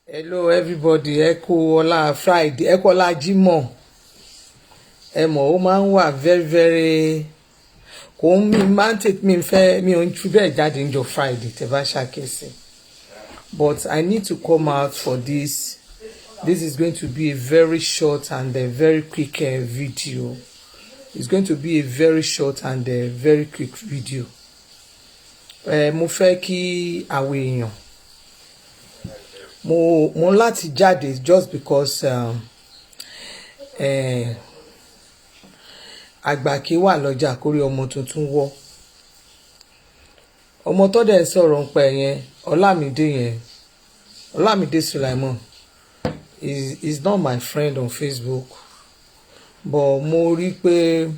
Hello everybody, ẹ kú ọlá Friday, ẹ kú ọlá Jímọ̀. Ẹ mọ̀ ó máa ń wà very kò ń mi máa ń tètè mi ò ń fi bẹ́ẹ̀ jáde níjọ́ Friday tẹ́ bá ṣàkíyèsí. But I need to come out for this. This is going to be a very short and a very quick video. It's going to be a very short and a very quick video. Mo fẹ́ kí àwọn èèyàn mo láti jáde just because àgbà kí wà lọ́jà kórí ọmọ tuntun wọ́ ọmọ tó dẹ̀ sọ̀rọ̀ ń pẹ́ yẹn Ọlámídé Sulaimon is not my friend on Facebook, but mo rí pé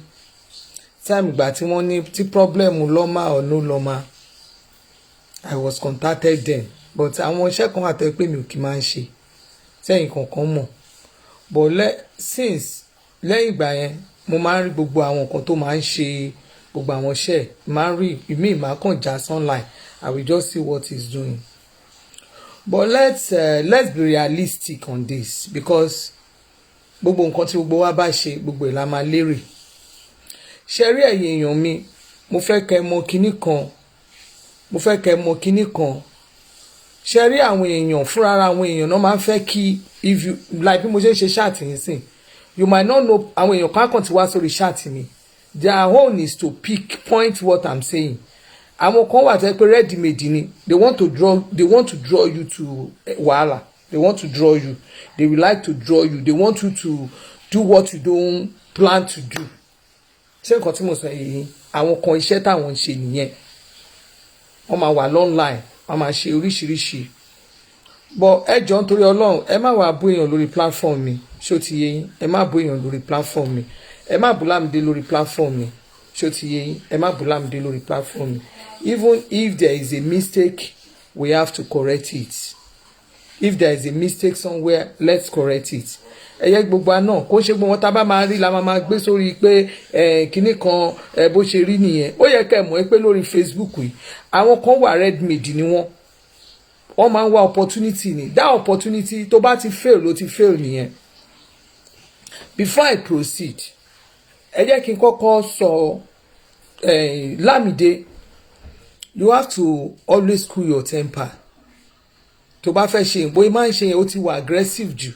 time ìgbà tí wọ́n ní tí problem lọ́mà or no lọ́mà I was contacted then, but àwọn iṣẹ́ kan àtẹ pé mi ò kí máa ń ṣe sẹ́yìn kankan mọ̀, but since lẹ́yìn ìgbà yẹn mo máa ń rí gbogbo àwọn nǹkan tó máa ń ṣe gbogbo àwọn iṣẹ́ máa ń rí ìmí ìmá kan já online. I will just see what he's doing, but let's be realistic on this, because gbogbo nǹkan tí gbogbo wa bá ṣe gbogbo ẹ̀ la máa lérè. Ṣe rí ẹ̀yin èèyàn mi, mo fẹ́ kẹ́ mọ̀ kinní kan ṣe rí àwọn èèyàn fúnra àwọn èèyàn náà máa ń fẹ́ kí if you like bí mo ṣe ń ṣe ṣáàtì yín sìn, you might not know àwọn èèyàn kan kàn ti wá sórí ṣáàtì mi, their own is to point what I'm saying. Àwọn kan wà tẹ́ pé ready made ni, they want to draw you to wàhálà, they want to draw you, they will like to draw you, they want you to do what you don't plan to do. Ṣé nǹkan tí mo sọ yìí, àwọn kan iṣẹ́ táwọn ń ṣe nìyẹn, wọ́n máa wà online, wọ́n máa ṣe oríṣiríṣi. But ẹ jọ̀ọ́ nítorí Ọlọ́run ẹ má wàá bú èèyàn lórí platform mi, ṣó ti yé yín, ẹ má bú èèyàn lórí platform mi, ẹ má bú Lámídé lórí platform mi, ṣó ti yé yín, ẹ má bú Lámídé lórí platform mi. Even if there is a mistake, we have to correct it. If there is a mistake somewhere, let's correct it. Ẹyẹ gbogbo àná kó ṣe gbogbo wọn tá bá máa rí la máa gbé sórí pé kinní kan bó ṣe rí nìyẹn. Ó yẹ kẹ́ mọ̀ pé lórí Facebook yìí àwọn kan wà ready-made ni wọ́n máa ń wá opportunity ni, that opportunity tó bá ti fail ló ti fail nìyẹn. Before I proceed, ẹ jẹ́ kí n kọ́kọ́ sọ Lámídé, you have to always cool your temper. Tó bá fẹ́ ṣe bóyá máa ń ṣe yẹn ó ti wà aggressive jù.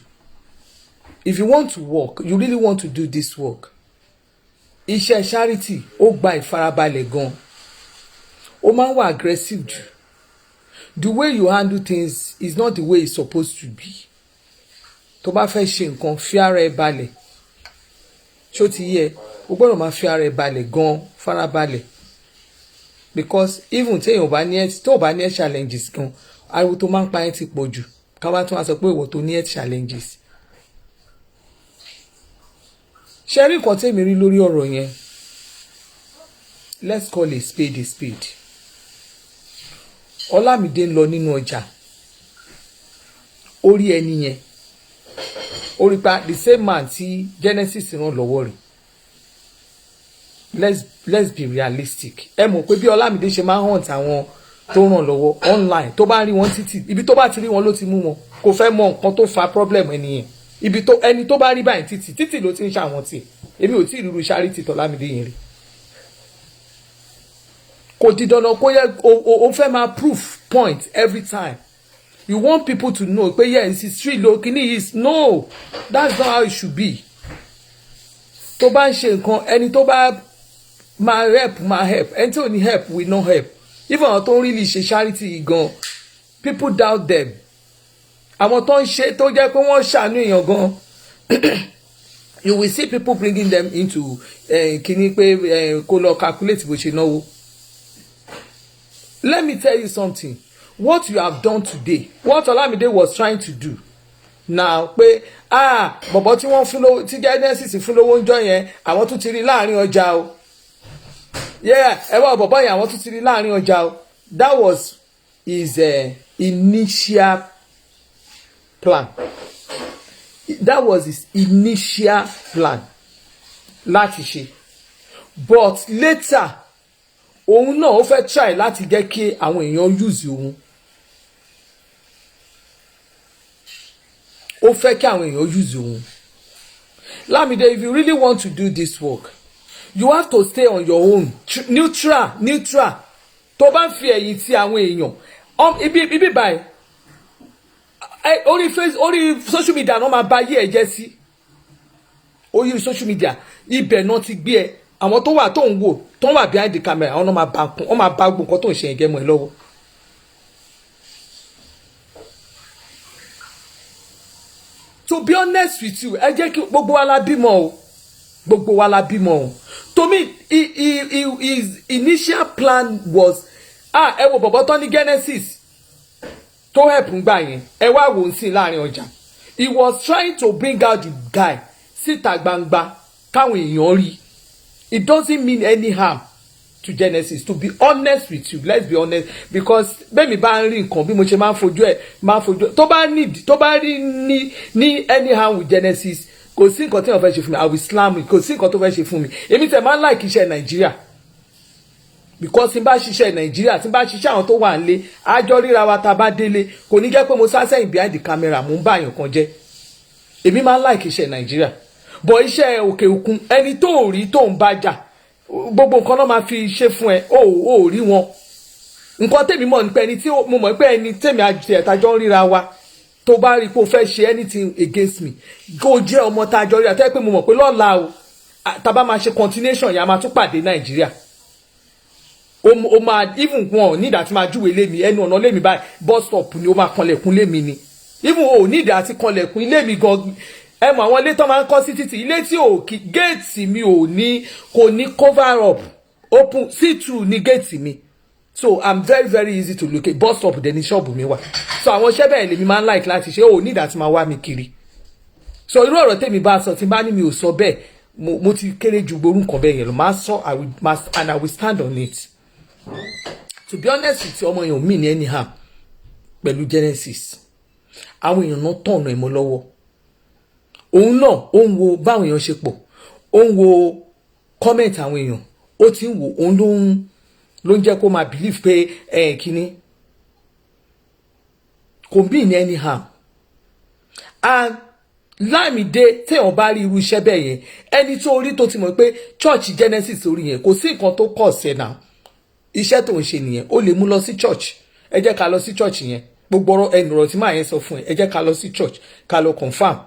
If you want to work, you really want to do this work, iṣẹ́ charity ó gba ìfarabalẹ̀ gan, ó máa ń wà aggressive jù. The way you handle things is not the way it's supposed to be. Tó bá fẹ́ ṣe nǹkan fi ara ẹ balẹ̀, ṣó ti yẹ, o gbọ́dọ̀ máa fi ara ẹ balẹ̀ gan, farabalẹ̀, because even téèyàn tó bá ní challenges gan, ariwo tó máa ń pa ẹ́ ti pọ̀ jù, ká wá tún wá sọ pé ìwọ tó ní challenges. Ṣé rí nǹkan tèmi rí lórí ọ̀rọ̀ yẹn, let's call a spade a spade. Ọlámídé ń lọ nínú ọjà, ó rí ẹni yẹn, ó rí pa the same man tí Genesis ràn lọ́wọ́ rẹ̀. Let's be realistic. Ẹ mọ̀ pé bí Ọlámídé ṣe máa ń hunt àwọn tó ràn lọ́wọ́ online, tó bá rí wọn títì, ibi tó bá ti rí wọn ló ti mú wọn, kò fẹ́ mọ nǹkan tó fa problem ẹni yẹn. Ẹni tó bá rí báyìí títì ló ti ń ṣàwọn tí èmi ò tí ì rírú charity t'Ọlámídé yẹn rí. Kò di dandan kó yẹ o fẹ́ máa proof point every time. You want people to know pé yes it's street lo kini is no, that's not how it should be. Tó bá ń ṣe nǹkan, ẹni tó bá máa help, ẹni tí ò ní help will not help. Even àwọn tó ń really ṣe charity gan, people doubt them. Àwọn tó ń ṣe tó jẹ́ pé wọ́n ṣàánú èèyàn gan, you will see people bringing them into kíní pé kó lọ calculate bó ṣe náwó. Let me tell you something, what you have done today, what Olamide was trying to do now pé bọ̀bọ̀ tí wọ́n fún lówó tí Genesis fún lówó ń jọ yẹn àwọn tún ti rí láàrin ọjà o, ẹ wá bọ̀bọ̀ yẹn àwọn tún ti rí láàrin ọjà o. That was his initial plan. That was his initial plan láti ṣe, but later òun náà ó fẹ́ try láti jẹ́ kí àwọn èèyàn use òun. ó fẹ́ kí àwọn èèyàn use òun. Lamide, if you really want to do this work, you have to stay on your own, neutral. Tó bá ń fi ẹ̀yìn ti àwọn èèyàn ibi báyìí orí social media náà máa bá yé ẹ jẹ́ sí. Orí social media ibẹ̀ náà ti gbé ẹ, àwọn tó wà tó ń wò tó ń wà behind the camera àwọn náà máa bá gbogbo nǹkan tó ń ṣe yẹn gẹ́mọ̀ ẹ lọ́wọ́. To be honest with you, ẹ jẹ́ kí gbogbo wa la bímọ o. To me, his initial plan was ẹ wo bọ̀bọ̀ tán ní Genesis tó help ngbà yẹn, ẹ wá wò ó sí láàrin ọjà. He was trying to bring out the guy síta gbangba káwọn èèyàn rí. It doesn't mean any harm to Genesis. To be honest with you, let's be honest, because bẹ́ẹ̀mi bá ń rí nǹkan bí mo ṣe máa ń fojú tó bá rí ní any harm with Genesis, kò sí nǹkan tí wọ́n fẹ́ ṣe fún mi, I will slam it, kò sí nǹkan tó fẹ́ ṣe fún mi. Èmi tẹ̀ máa ń like iṣẹ́ Nàìjíríà, because tí n bá ṣiṣẹ́ Nàìjíríà, tí n bá ṣiṣẹ́ àwọn tó wà nílé, àjọ ríra wa tá bá délé, kò ní jẹ́ pé mo sá sẹ́yìn behind the camera mo ń bá èèyàn kan jẹ́. Èmi máa ń like iṣẹ́ Nàìjíríà, but iṣẹ́ òkè òkun ẹni tó rí tó ń bá jà gbogbo nǹkan náà máa fi ṣe fún ẹ ó rí wọn. Nǹkan tèmi mọ̀ ní pé ẹni tí mo mọ̀ pé ẹni tèmi àti ẹ̀tajọ́ ń ríra wa tó bá rí pé o fẹ́ ṣe anything against me, kó jẹ́ ọmọ tá a jọ ríra tẹ́ pé mo mọ̀ pé lọ́la o tá bá máa ṣe continuation yà máa tún pàdé Nàìjíríà. O máa even wọn ní ìdá tí máa júwe lé mi ẹnu ọ̀nà lé mi báyìí bus stop ni o máa kanlẹ̀kùn lé mi ni. Even o ní ìdá tí kanlẹ̀kùn ilé mi gan. Ẹ mọ̀ àwọn ilé tó máa ń kọ́ sí títì, ilé tí géètì mi kò ní cover up, open see through ní géètì mi. So I'm very very easy to locate. Bus stop dẹ̀ ní ṣọ́ọ̀bù mi wà. So àwọn iṣẹ́ bẹ́ẹ̀ lèmi máa ń like láti ṣe, ní ìdá tí máa wá mi kiri. So irú ọ̀rọ̀ tèmi bá sọ tí bá ní mi ò sọ bẹ́ẹ̀, mo ti kéré ju gbórú nǹkan bẹ́ẹ̀ yẹn lọ. Máa sọ and I will stand on it. To be honest with you, ọmọ yẹn ò mí ní anyhow pẹ̀lú Genesis. Àwọn èèyàn náà tọ̀nà ẹ̀mọ́ lọ́wọ́. Òun náà ó ń wo báwọn èèyàn ṣe pọ̀, ó ń wo comment àwọn èèyàn, ó ti ń wo òun ló ń jẹ́ kó máa believe pé kíní kò bí ní anyhow. And Lámìdé téèyàn bá rí irú iṣẹ́ bẹ́ẹ̀ yẹn, ẹni tó rí tó ti mọ̀ pé church Genesis orí yẹn kò sí nǹkan tó kọ̀ sí ẹ̀ náà, iṣẹ́ tó ń ṣe nìyẹn, ó lè mú lọ sí church. Ẹ jẹ́ ká lọ sí church yẹn, gbogbo ọ̀rọ̀ tí màá yẹn sọ fún ẹ jẹ́ ká lọ sí church ká lọ confirm.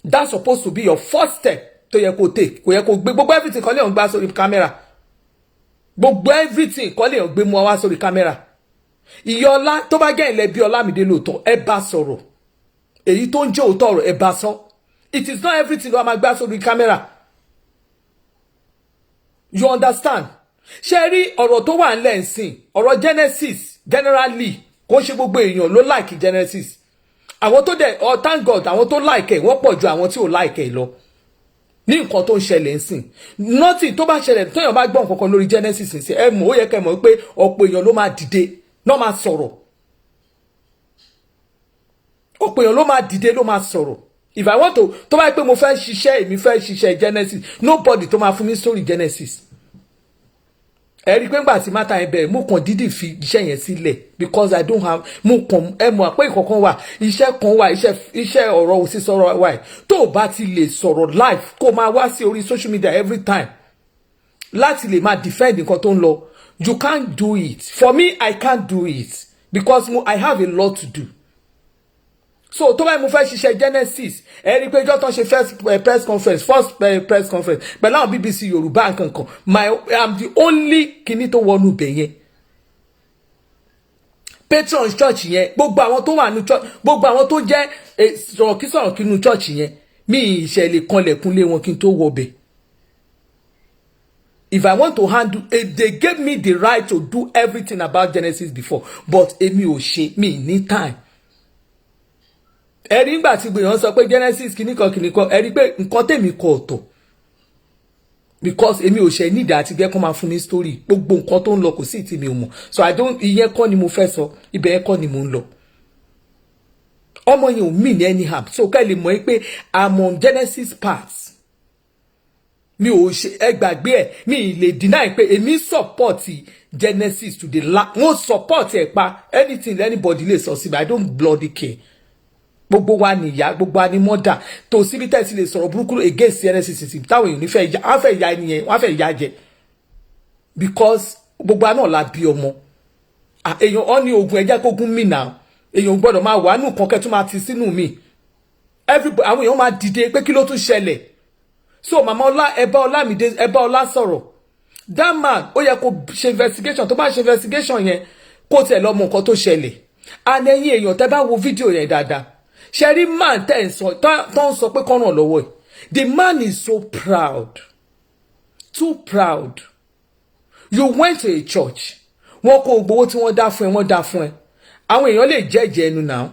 That's supposed to be your first step tó yẹ kó take. Kò yẹ kó gbé gbogbo everything kọ́ lè hàn gbá sórí camera. Gbogbo everything kọ́ lè hàn gbé mú wá sórí camera. Ìyọlá tó bá gẹ́ ilẹ̀ bí Ọlámídé lóòótọ́ ẹ bá sọ̀rọ̀. Èyí tó ń jẹ́ òótọ́ ọ̀rọ̀ ẹ bá sọ. It is not everything ló máa gbá sórí camera. You understand? Ṣé rí ọ̀rọ̀ tó wà ńlẹ̀ ńsìn, ọ̀rọ̀ Genesis generally kò ṣe gbogbo èèyàn ló like Genesis. Àwọn tó dẹ̀ thank God àwọn tó like ẹ̀ wọ́n pọ̀ ju àwọn tí ò like ẹ̀ lọ. Ní nǹkan tó ń ṣẹlẹ̀ ńsìn, nothing tó bá ṣẹlẹ̀ tóyàn bá gbọ́ nǹkan kan lórí Genesis ńsìn, ẹ mọ̀ ó yẹ kẹ́ mọ̀ pé ọ̀pọ̀ èèyàn ló máa dìde ló máa sọ̀rọ̀. Ọ̀pọ̀ èèyàn ló máa dìde ló máa sọ̀rọ̀. If I want to tó bá pé mo fẹ́ ṣiṣẹ́ èmi fẹ́ ṣiṣẹ́ Genesis, nobody tó máa fún mi story Genesis. Ẹ rí pé ńgbà tí mata yẹn bẹ̀rẹ̀ mo kàn dídì fi iṣẹ́ yẹn sílẹ̀ because I don't have mo kàn ẹ mọ̀ pé ìkọ̀kan wà iṣẹ́ kan wà iṣẹ́ ọ̀rọ̀ òsì sọ̀rọ̀ wà tó o bá ti lè sọ̀rọ̀ live kó máa wá sí orí social media every time láti lè máa defend nǹkan tó ń lọ, you can't do it. For me, I can't do it because I have a lot to do. So tó bá mo fẹ́ ṣiṣẹ́ Genesis ẹ rí pé ìjọ́ tán ṣe first press conference pẹ̀lú àwọn BBC Yorùbá nkankan I'm the only kinní tó wọnú bẹ̀ yẹn. Patron church yẹn gbogbo àwọn tó wà ní church gbogbo àwọn tó jẹ́ sọ̀rọ̀ kí nínú church yẹn mi ìṣẹ̀lẹ̀ kanlẹ̀kùnlé wọn kí n tó wọ bẹ̀. If I want to handle they gave me the right to do everything about Genesis before but èmi ò ṣe mi ní time. Ẹ rí nígbà tí gbèyàn sọ pé Genesis kìnnìkan ẹ rí pé nǹkan tèmi kọ ọ̀tọ̀ because èmi ò ṣe nídìí àti gẹ́ kó máa fún mi story gbogbo nǹkan tó ń lọ kò sí tí mi ò mọ̀, so ìyẹn kọ́ ni mo fẹ́ sọ, ibẹ̀ yẹn kọ́ ni mo ń lọ. Ọmọ yẹn ò mí ní anyhow, so kẹ́ lè mọ̀ pé I'm on Genesis path. Mi ò ṣe ẹ gbàgbé ẹ mi lè deny pé èmi support Genesis to the wọ́n support ẹ̀ pa anything anybody lè sọ sí, but I don't bloody care. gbogbo wa nìyá gbogbo wa ni mọ́dà tó síbi tẹ́sí lè sọ̀rọ̀ burúkú against NSCC táwọn èèyàn nífẹ̀ẹ́ ìyá wọ́n fẹ́ ìyá ẹni yẹn wọ́n fẹ́ ìyá jẹ because gbogbo wa náà la bí ọmọ èèyàn ọ ní ogun ẹjẹ kógun mí náà èèyàn gbọ́dọ̀ máa wà nù kan kẹ́ tún máa ti sínú mi everybody àwọn èèyàn máa dìde pé kí ló tún ṣẹlẹ̀ so màmá ọlá ẹ bá Ọlámídé ẹ bá ọlá sọ̀rọ̀ that man ó yẹ kó ṣe investigation tó bá ṣe investigation yẹn kó tẹ̀ lọ mọ nǹkan tó ṣẹlẹ̀ and ẹ̀yin èèyàn tẹ́ bá wo fídíò yẹn dáadáa ṣe rí man tẹ́ ń sọ tó ń sọ pé kọ́ràn lọ́wọ́ ẹ̀ the man is so proud too proud you went to a church wọ́n kó gbowó tí wọ́n dá fún ẹ wọ́n dá fún ẹ àwọn èèyàn lè jẹ́jẹ́ ẹnu náà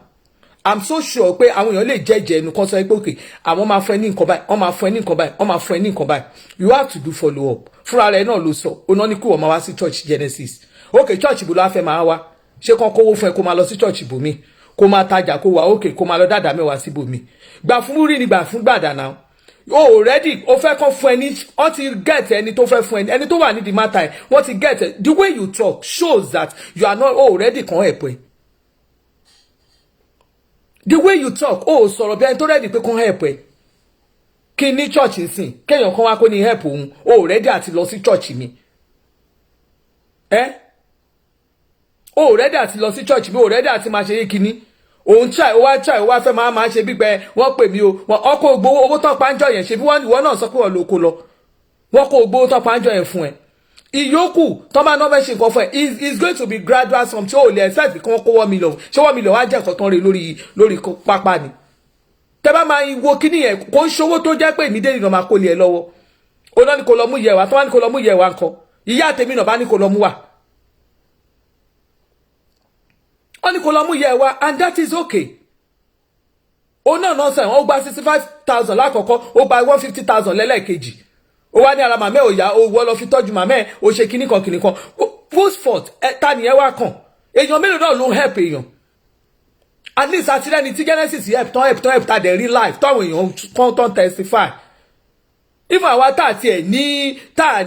I'm so sure pé àwọn èèyàn lè jẹ́jẹ́ ẹnu kan sọ pé okay àwọn máa fún ẹ ní nǹkan báyìí wọ́n máa fún ẹ ní nǹkan báyìí wọ́n máa fún ẹ ní nǹkan báyìí you have to do follow up fúnra rẹ̀ náà ló sọ oná ní kí wọ́n máa wá sí church Genesis okay church ibo ló wá fẹ́ máa wá ṣé kán kówó fún ẹ kó máa lọ sí church ibòmí kó máa tajà kó wà okay kó máa lọ dáadáa mẹ́wàá sí ibòmí gbà fún múrí ni gbà fún gbàdà náà o ready o fẹ́ kàn fún ẹni wọ́n ti get ẹni tó fẹ́ fún ẹni tó wà ní the matter wọ́n ti get the way you talk shows that you are not ready kan help ẹ the way you talk sọ̀rọ̀ bí ẹni tó ready pé kan help ẹ kí ní church nsìn kéèyàn kan wá kó ní help òun ready àti lọ sí church mi ready àti lọ sí church mi ready àti máa ṣe yé kíní òun try ó wá fẹ́ máa ṣe bípẹ́ wọ́n pè mí o ọkọ̀ gbowó owó tán pàǹjọ yẹn ṣe bí wọ́n náà sọ pé wọ́n ló kó lọ wọ́n kó gbowó tán pàǹjọ yẹn fún ẹ ìyókù tán bá náà fẹ́ ṣe nǹkan fún ẹ is going to be gradual some tí ó lè expect kí wọ́n kó 1 million ṣé 1 million wá jẹ́ nǹkan tán rè lórí pápá ni tẹ́ bá máa wo kíní yẹn kò ń ṣòwò tó jẹ́ pé ìmídé ìnà máa kó lé ẹ lọ́wọ́ ó náà ní kó lọ mú yẹ wá tó wá ní kó lọ mú yẹ wá nǹkan ìyá tèmi náà bá ní kó lọ mú wá ó ní kó lọ mú yẹ wá and that is okay ó náà náà sẹ́wọ̀n ó gba 65,000 lákọ̀ọ́kọ́ ó gba 150,000 lẹ́lẹ́kejì ó wá ní ara màmẹ́ ò yá ó wọ́ lọ fi tọ́jú màmẹ́ ó ṣe kíní kan whose fault ta ni ẹ wá kàn èèyàn mélòó náà ló ń help èèyàn at least àtìlẹ́ni tí Genesis help ta dẹ̀ rí life táwọn èèyàn tán testify even àwa tá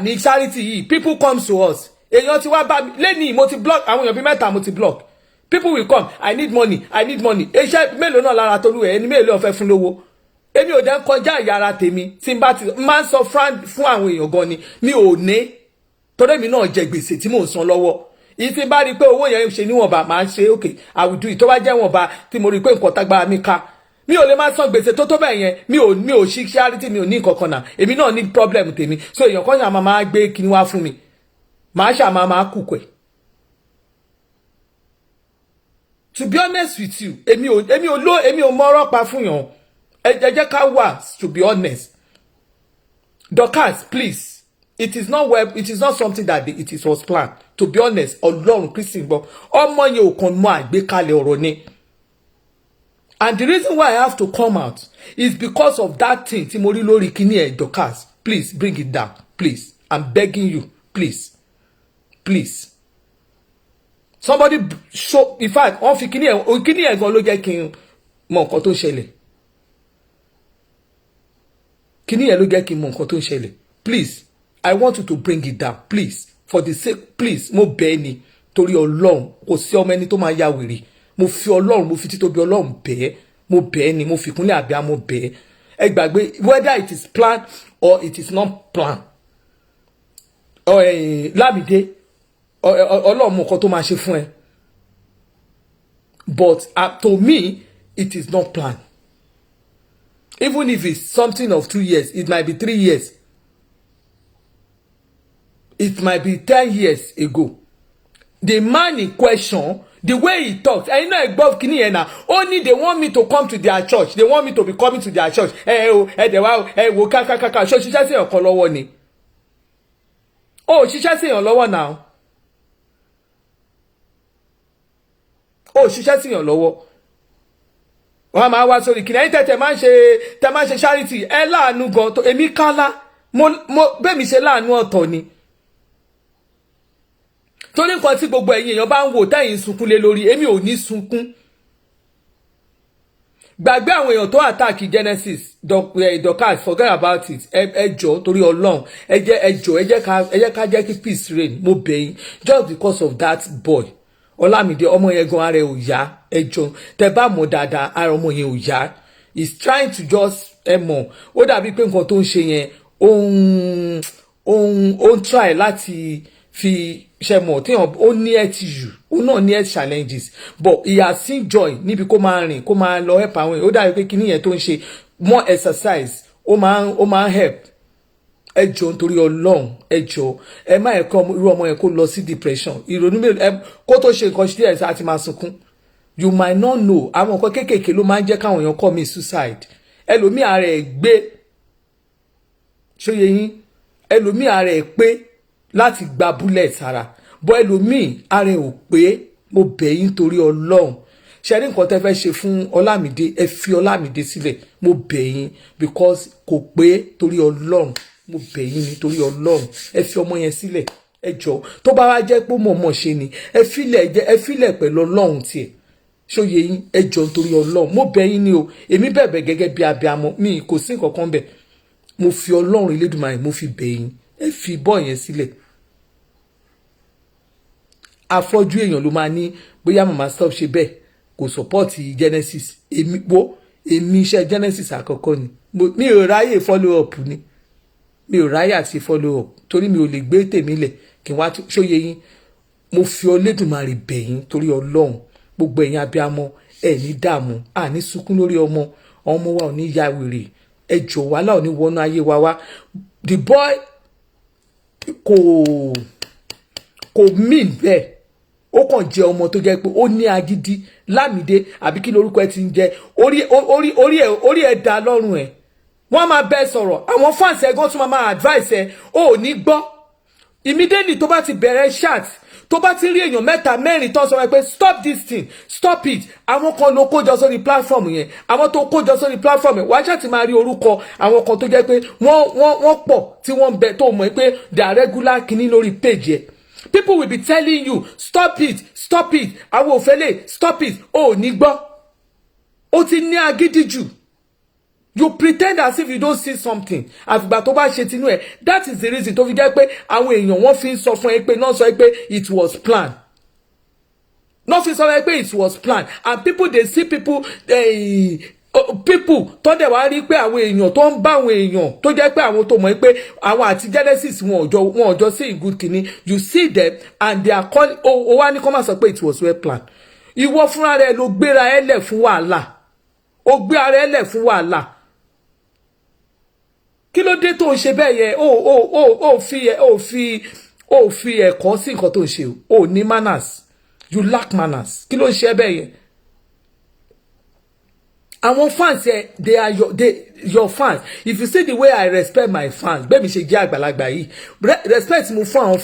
ní charity yìí people come to us èèyàn ti wá bá mi lẹ́nìí mo ti block àwọn èèyàn bíi mẹ́ta mo ti block people will come I need money iṣẹ́ mélòó náà lára tolú ẹ̀ ẹni mélòó ọ̀fẹ́ fún lówó èmi ò dẹ́ kọjá ìyára tèmi tí n bá ti máa ń sọ fún àwọn èèyàn gan ni mi ò ní torí èmi náà jẹ gbèsè tí mò ń san lọ́wọ́ ìyí tí n bá rí i pé owó yẹn ṣe níwọ̀nba máa ń ṣe okay I will do it tó bá jẹ́ wọ̀nba tí mo rí i pé nǹkan tágbára mi ká mi ò lè máa san gbèsè tó bẹ́ẹ̀ yẹn mi ò ṣí charity mi ò ní nǹkan kan náà èmi náà ní problem tèmi so èèyàn kan yàn máa gbé kíní wá fún mi màá ṣàmà máa kùkù ẹ̀. To be honest with you èmi ò mọ̀rọ̀ pa fún yàn ẹ jẹ́ ká wà to be honest Dorcas please it is not something that it was planned to be honest Ọlọ́run Kristi gbọ́ ọmọ yẹn ò kàn mọ àgbékalẹ̀ ọ̀rọ̀ ni and the reason why I have to come out is because of that thing tí mo rí lórí kíní ẹ̀ Dorcas please bring it down please I'm begging you please somebody show in fact wọ́n fi kíní ẹ̀ gan ló jẹ́ kí n mọ nǹkan tó ń ṣẹlẹ̀ kíní ẹ̀ ló jẹ́ kí n mọ nǹkan tó ń ṣẹlẹ̀ please I want you to bring it down please for the sake please mo bẹ̀ ẹ́ ni torí Ọlọ́run kò sí ọmọ ẹni tó máa ya wèrè mo fi Ọlọ́run mo fi títóbi Ọlọ́run bẹ̀ ẹ́ mo bẹ̀ ẹ́ ni mo fi kúnlẹ̀ àbíá mo bẹ̀ ẹ́ ẹ gbàgbé whether it is planned or it is not planned Lámìdé Ọlọ́run mọ nǹkan tó máa ṣe fún ẹ but to me it is not planned even if it's something of 2 years it might be 3 years it might be 10 years ago the man in question the way he talks I know gbọ́ kíní yẹn na only they want me to come to their church they want me to be coming to their church dẹ̀ wá wo kákákáká ṣó ṣiṣẹ́ sí ọ̀kan lọ́wọ́ ni ṣiṣẹ́ sí èèyàn lọ́wọ́ náà ṣiṣẹ́ sí èèyàn lọ́wọ́ wọ́n máa wá sórí kìnìún ẹ̀yìn tẹ̀ máa ń ṣe charity ẹ láàánú gan tó èmi kálá mo bẹ́ẹ̀ mi ṣe láàánú ọ̀tọ̀ ni torí nǹkan tí gbogbo ẹ̀yin èèyàn bá ń wò tẹ́yìn sunkún lé lórí èmi ò ní sunkún gbàgbé àwọn èèyàn tó àtàkì Genesis Dorcas forget about it ẹ jọ̀ọ́ torí Ọlọ́run ẹ jẹ́ ká jẹ́ kí peace reign mo bẹ̀ yín just because of that boy Ọlámídé ọmọ yẹn gan ara ẹ̀ ò yá ẹjọ́ tẹ́ bá mọ̀ dáadáa ara ọmọ yẹn ò yá he's trying to just mọ̀ ó dàbí pé nǹkan tó ń ṣe yẹn ó ń try láti fi ṣe mọ̀ téèyàn ó ní health issue ó náà ní health challenges but he has seen joy níbi kó máa rìn kó máa lọ help àwọn èèyàn ó dàbí pé kíní yẹn tó ń ṣe more exercise ó máa ń help ẹ jọ̀ọ́ nítorí Ọlọ́run ẹ jọ̀ọ́ ẹ má ẹ kọ irú ọmọ yẹn kó lọ sí depression ìrònú kó tó ṣe nǹkan ṣe ẹ̀ àti máa sunkún you might not know àwọn nǹkan kéékèèké ló máa ń jẹ́ káwọn èèyàn commit suicide ẹlòmíì ara ẹ̀ gbé ṣóye yín ẹlòmíì ara ẹ̀ pé láti gba bullet sára bọ́ ẹlòmíì ara ẹ̀ ò pé mo bẹ̀ yín torí Ọlọ́run ṣe rí nǹkan tẹ́ fẹ́ ṣe fún Ọlámídé ẹ fi Ọlámídé sílẹ̀ mo bẹ̀ yín because kò pé torí Ọlọ́run mo bẹ̀ yín nítorí Ọlọ́run ẹ fi ọmọ yẹn sílẹ̀ ẹ jọ̀ọ́ tó bá wá jẹ́ pé mọ̀ọ́mọ̀ ṣe ni ẹ filẹ̀ pẹ̀lú Ọlọ́run tiẹ̀ ṣóye yín ẹ jọ̀ọ́ nítorí Ọlọ́run mo bẹ̀ yín ni o èmi bẹ̀bẹ̀ gẹ́gẹ́ bí abiyamọ mi kò sí nǹkan kan bẹ̀ mo fi Ọlọ́run Elédùmarè mo fi bẹ̀ yín ẹ fi bọ́ yẹn sílẹ̀ afọ́jú èèyàn ló máa ní bóyá màmá stop ṣe bẹ́ẹ̀ kò support Genesis èmi iṣẹ́ Genesis àkọ́kọ́ ni mi ò ráyè follow up ni mi ò ráyè àti follow up torí mi ò lè gbé tèmi lẹ̀ kí n wá ṣóye yín mo fi Olódùmarè bẹ̀ yín torí Ọlọ́run gbogbo ẹ̀yin abiyamọ ẹ̀ ní dààmú àní sunkún lórí ọmọ wa ò ní ya wèrè ẹ jọ̀ọ́ wàhálà ò ní wọnú ayé wa the boy kò mean bẹ́ẹ̀ ó kàn jẹ́ ọmọ tó jẹ́ pé ó ní agídí Lámídé àbí kí lorúkọ ẹ ti ń jẹ́ orí ẹ̀ dá lọ́rùn ẹ̀ wọ́n máa bẹ́ẹ̀ sọ̀rọ̀ àwọn fans ẹ̀gán tún máa advice ẹ̀ ó ní gbọ́ immediately tó bá ti bẹ̀rẹ̀ chat tó bá ti rí èèyàn mẹ́ta mẹ́rin tó sọ pé stop this thing stop it àwọn kan ló kójọ sórí platform yẹn àwọn tó kójọ sórí platform yẹn wàá ṣáà ti máa rí orúkọ àwọn kan tó jẹ́ pé wọ́n pọ̀ tí wọ́n ń bẹ tó mọ̀ pé they are regular kìíní lórí page yẹn people will be telling you stop it àwọn òfẹ́lẹ̀ stop it ó ní gbọ́ ó ti ní agídí jù you pretend as if you don't see something àfìgbà tó bá ṣe tinú ẹ that is the reason tó fi jẹ́ pé àwọn èèyàn wọ́n fi ń sọ fún ẹ pé náà sọ pé it was planned náà fi sọ pé it was planned and people dey see people tó dẹ̀ wá rí pé àwọn èèyàn tó ń bá àwọn èèyàn tó jẹ́ pé àwọn tó mọ̀ pé àwọn àti Genesis wọn ò jọ sí good kìíní you see them and they are calling ó wá ní kó má sọ pé it was well planned ìwọ fúnra rẹ ló gbéra ẹ lẹ̀ fún wàhálà ó gbé ara ẹ lẹ̀ fún wàhálà kí ló dé tó ń ṣe bẹ́ẹ̀ yẹ ó fi ẹ̀kọ́ sí nǹkan tó ń ṣe ó ní manners you lack manners kí ló ń ṣe bẹ́ẹ̀ yẹ àwọn fans they are your fans if you see the way I respect my fans bẹ́ẹ̀ mi ṣe jẹ́ àgbàlagbà yìí respect mo fún àwọn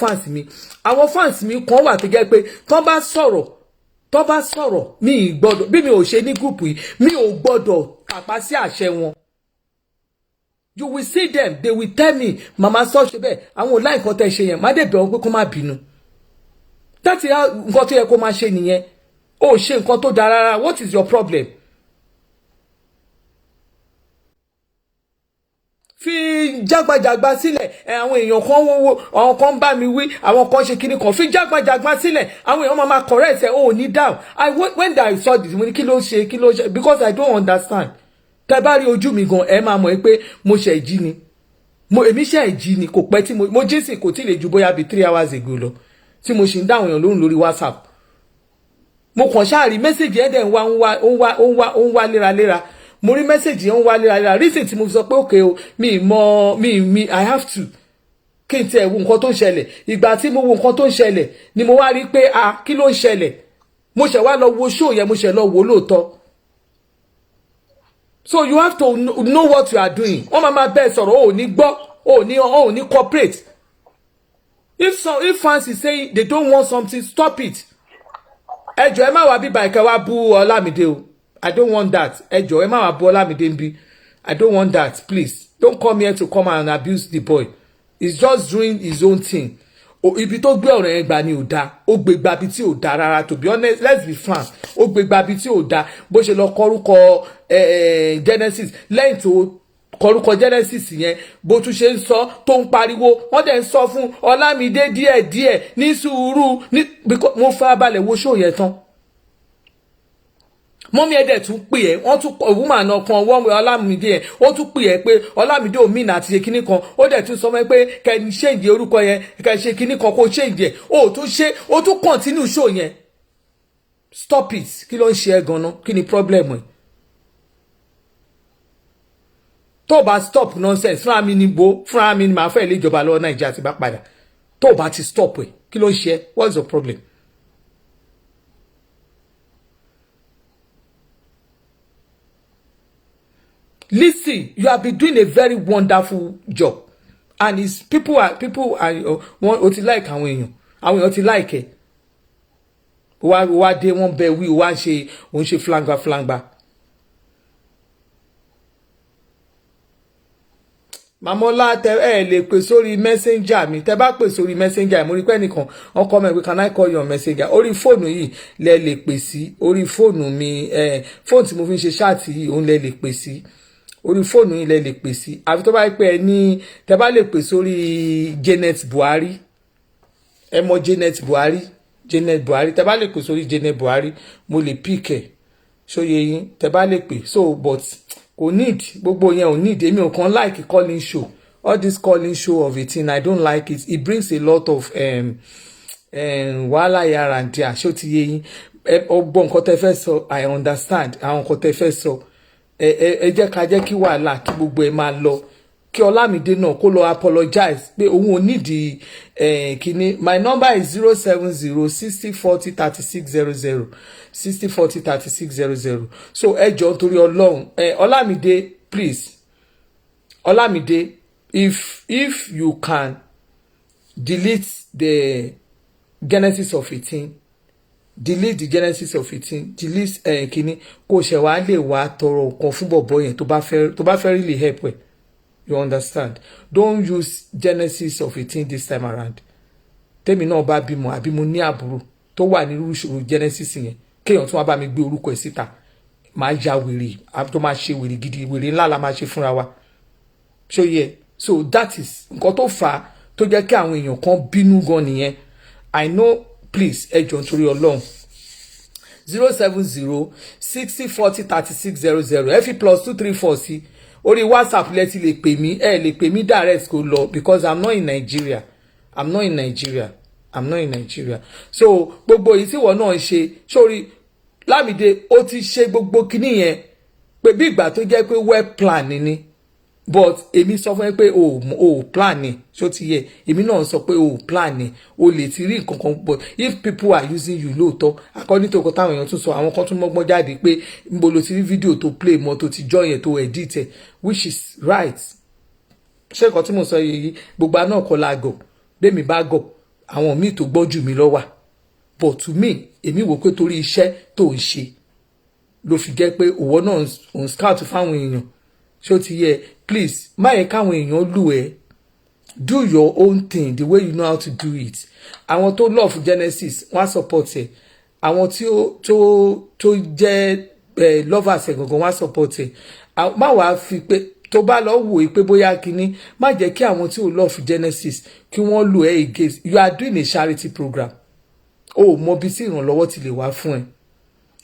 fans mi kan wà tó jẹ́ pé tó bá sọ̀rọ̀ mi gbọ́dọ̀ bí mi ò ṣe ní group yìí mi ò gbọ́dọ̀ tàpá sí àṣẹ wọn. You will see them they will tell me mama sọ ṣe bẹ́ẹ̀ àwọn ò láì nǹkan tẹ́ ṣe yẹn má dé bẹ̀ wọ́n pé kó má bínú láti nǹkan tó yẹ kó má ṣe nìyẹn ó ṣe nǹkan tó dára rárá what is your problem. fi jágbajàgba sílẹ̀ àwọn èèyàn kan wọ́wọ́ àwọn kan bá mi wí àwọn kan ṣe kíní kan fi jágbajàgba sílẹ̀ àwọn èèyàn máa correct ẹ̀ ó ní down when I saw this mo ní kí ló ṣe because I don't understand tẹ́ bá rí ojú mi gan ẹ máa mọ̀ pé mo ṣe jí ni èmi ṣe jí ni kò pẹ́ tí mo jí sí kò tí lè ju bóyá bíi 3 hours ago lọ tí mo ṣì ń dáhùn èèyàn lóhùn lórí WhatsApp mo kàn ṣáà rí mẹ́sẹ̀gì ẹ̀dẹ̀ ń wá léraléra mo rí mẹ́sẹ̀gì ń wá léraléra reason tí mo fi sọ pé òkè o mi I have to kí n tiẹ̀ wo nǹkan tó ń ṣẹlẹ̀ ìgbà tí mo wo nǹkan tó ń ṣẹlẹ̀ ni mo wá rí pé kí ló ń ṣẹlẹ̀ mo ṣẹ̀ wá lọ wo show yẹn mo ṣẹ̀ lọ wò lóòótọ́. So you have to know what you are doing. Wọ́n máa bẹ́ẹ̀ sọ̀rọ̀ ó ní gbọ́ ó ní cooperate. If fans is saying they don't want something, stop it. Ẹ jọ̀ọ́ ẹ má wá bíbá ìkẹ́ wá bú Ọlámídé o. I don't want that. Ẹ jọ̀ọ́ ẹ má wá bú Ọlámídé nbí. I don't want that, please. Don't come here to come and abuse the boy. He's just doing his own thing. Ibi tó gbé ọ̀rọ̀ yẹn gbà ni ò dáa ó gbé gba ibi tí ò dáa rárá to be honest let's be frank ó gbé gba ibi tí ò dáa bó ṣe lọ kọrúkọ Genesis lẹ́yìn tó kọrúkọ Genesis yẹn bó tún ṣe ń sọ tó ń pariwo wọ́n dẹ̀ ń sọ fún Ọlámídé díẹ̀díẹ̀ ní sùúrù ní mo fẹ́ balẹ̀ wo ṣó yẹn tán mọ́mí ẹ̀dẹ̀ tún pè ẹ́ wọ́n tún woman náà kan wọ́n Ọlámídé yẹn ó tún pè ẹ́ pé Ọlámídé ò mìíràn àti ṣe kinní kan ó dẹ̀ tún sọ pé kẹ́ni ṣéǹjì orúkọ yẹn kẹ́ni ṣe kinní kan kó ṣéǹjì ẹ̀ ó tún continue show yẹn stop it kí ló ń ṣe ẹ́ gan-an kí ni problem ẹ̀ tó bá stop nonsense fúnra mi ni màá fẹ́ ilé ìjọba lọ́wọ́ Nàìjíríà ti bá padà tó bá ti stop ẹ̀ kí ló ń ṣe ẹ́ what's the problem. Listen, you have been doing a very wonderful job and it's people are wọ́n ti like àwọn èèyàn ti like ẹ̀ wá dé wọ́n bẹ̀ wí wá ṣe flangba. Mamola lè pè sórí messenger mi tẹ́ bá pè sórí messenger mo rí pé nìkan ọkọ mi pé can I call you on messenger orí fóònù yìí lè pè sí orí fóònù mi fóònù tí mo fi ń ṣe ṣáàtì yìí òun lè pè sí orí fóònù yìí lè pè sí àfi tó bá pè ẹ ní tẹ́ bá lè pè sórí Janet Buhari ẹ mọ̀ Janet Buhari tẹ́ bá lè pè sórí Janet Buhari mo lè pick ẹ ṣóye yín tẹ́ bá lè pè so but kò need gbogbo yẹn ò need èmi ò kàn like calling show all this calling show of a thing I don't like it brings a lot of wàhálà yàrá and there ṣó ti yé yín ọgbọ́n nǹkan tẹ́ fẹ́ sọ I understand àwọn nǹkan tẹ́ fẹ́ sọ ẹ jẹ́ ká jẹ́ kí wàhálà kí gbogbo ẹ máa lọ kí Ọlámídé náà kó lọ apologize pé òun ò nídìí kíní my number is 07060403600 60403600 so ẹ jọ̀ọ́ nítorí Ọlọ́run Ọlámídé please Ọlámídé if you can delete the genesis of a thing delete the genesis of a thing delete kíní kó ṣe wá lè wá tọrọ nǹkan fún bọ̀bọ̀ yẹn tó bá fẹ́ really help ẹ. You understand? Don't use genesis of a thing this time around. Tèmi náà bá bímọ àbí mo ní àbúrò tó wà ní irú ìṣòro genesis yẹn kéèyàn tún wá bá mi gbé orúkọ ẹ̀ síta máa ya wèrè àbí tó máa ṣe wèrè gidi wèrè ńlá la máa ṣe fúnra wa. So yeah, so that is nǹkan tó fà á tó jẹ́ kí àwọn èèyàn kan bínú gan nìyẹn. I know please ẹ jọ̀ọ́ nítorí Ọlọ́run 07060403600 ẹ fi +234 sí orí WhatsApp lẹ ti lè pè mí lè pè mí direct kó lọ because I'm not in Nigeria so gbogbo èyí tí wọ́n náà ń ṣe sórí Lámídé ó ti ṣe gbogbo kinní yẹn pé bí ìgbà tó jẹ́ pé well plan ni but èmi sọ fún ẹ pé o plan ni ṣó ti yẹ èmi náà sọ pé o plan ni o lè ti rí nǹkan kan but if people are using you lóòótọ́ according to nǹkan táwọn èèyàn tún sọ àwọn kan tún mọ́gbọ́n jáde pé níbo lo ti rí fídíò tó play mọ́ tó ti join ẹ̀ tó edit ẹ̀ which is right ṣé nǹkan tí mo sọ yìí gbogbo náà kọ́ la gọ̀ bẹ́ẹ̀mi bá gọ̀ àwọn míì tó gbọ́ jù mí lọ́wà but to me èmi wò pé torí iṣẹ́ tó ń ṣe ló fi jẹ́ pé òwò náà ń scout fáwọn èèyàn ṣó ti yẹ please má yẹ káwọn èèyàn lù ẹ́ do your own thing the way you know how to do it àwọn tó love Genesis wọ́n á support ẹ̀ àwọn tó jẹ́ lovers ẹ̀ gangan wọ́n á support ẹ̀ má wàá fi pé tó bá lọ wò ó pé bóyá kínní má jẹ́ kí àwọn tí ò love Genesis kí wọ́n lù ẹ́ against you are doing a charity program o mọ bí tí ìrànlọ́wọ́ ti lè wá fún ẹ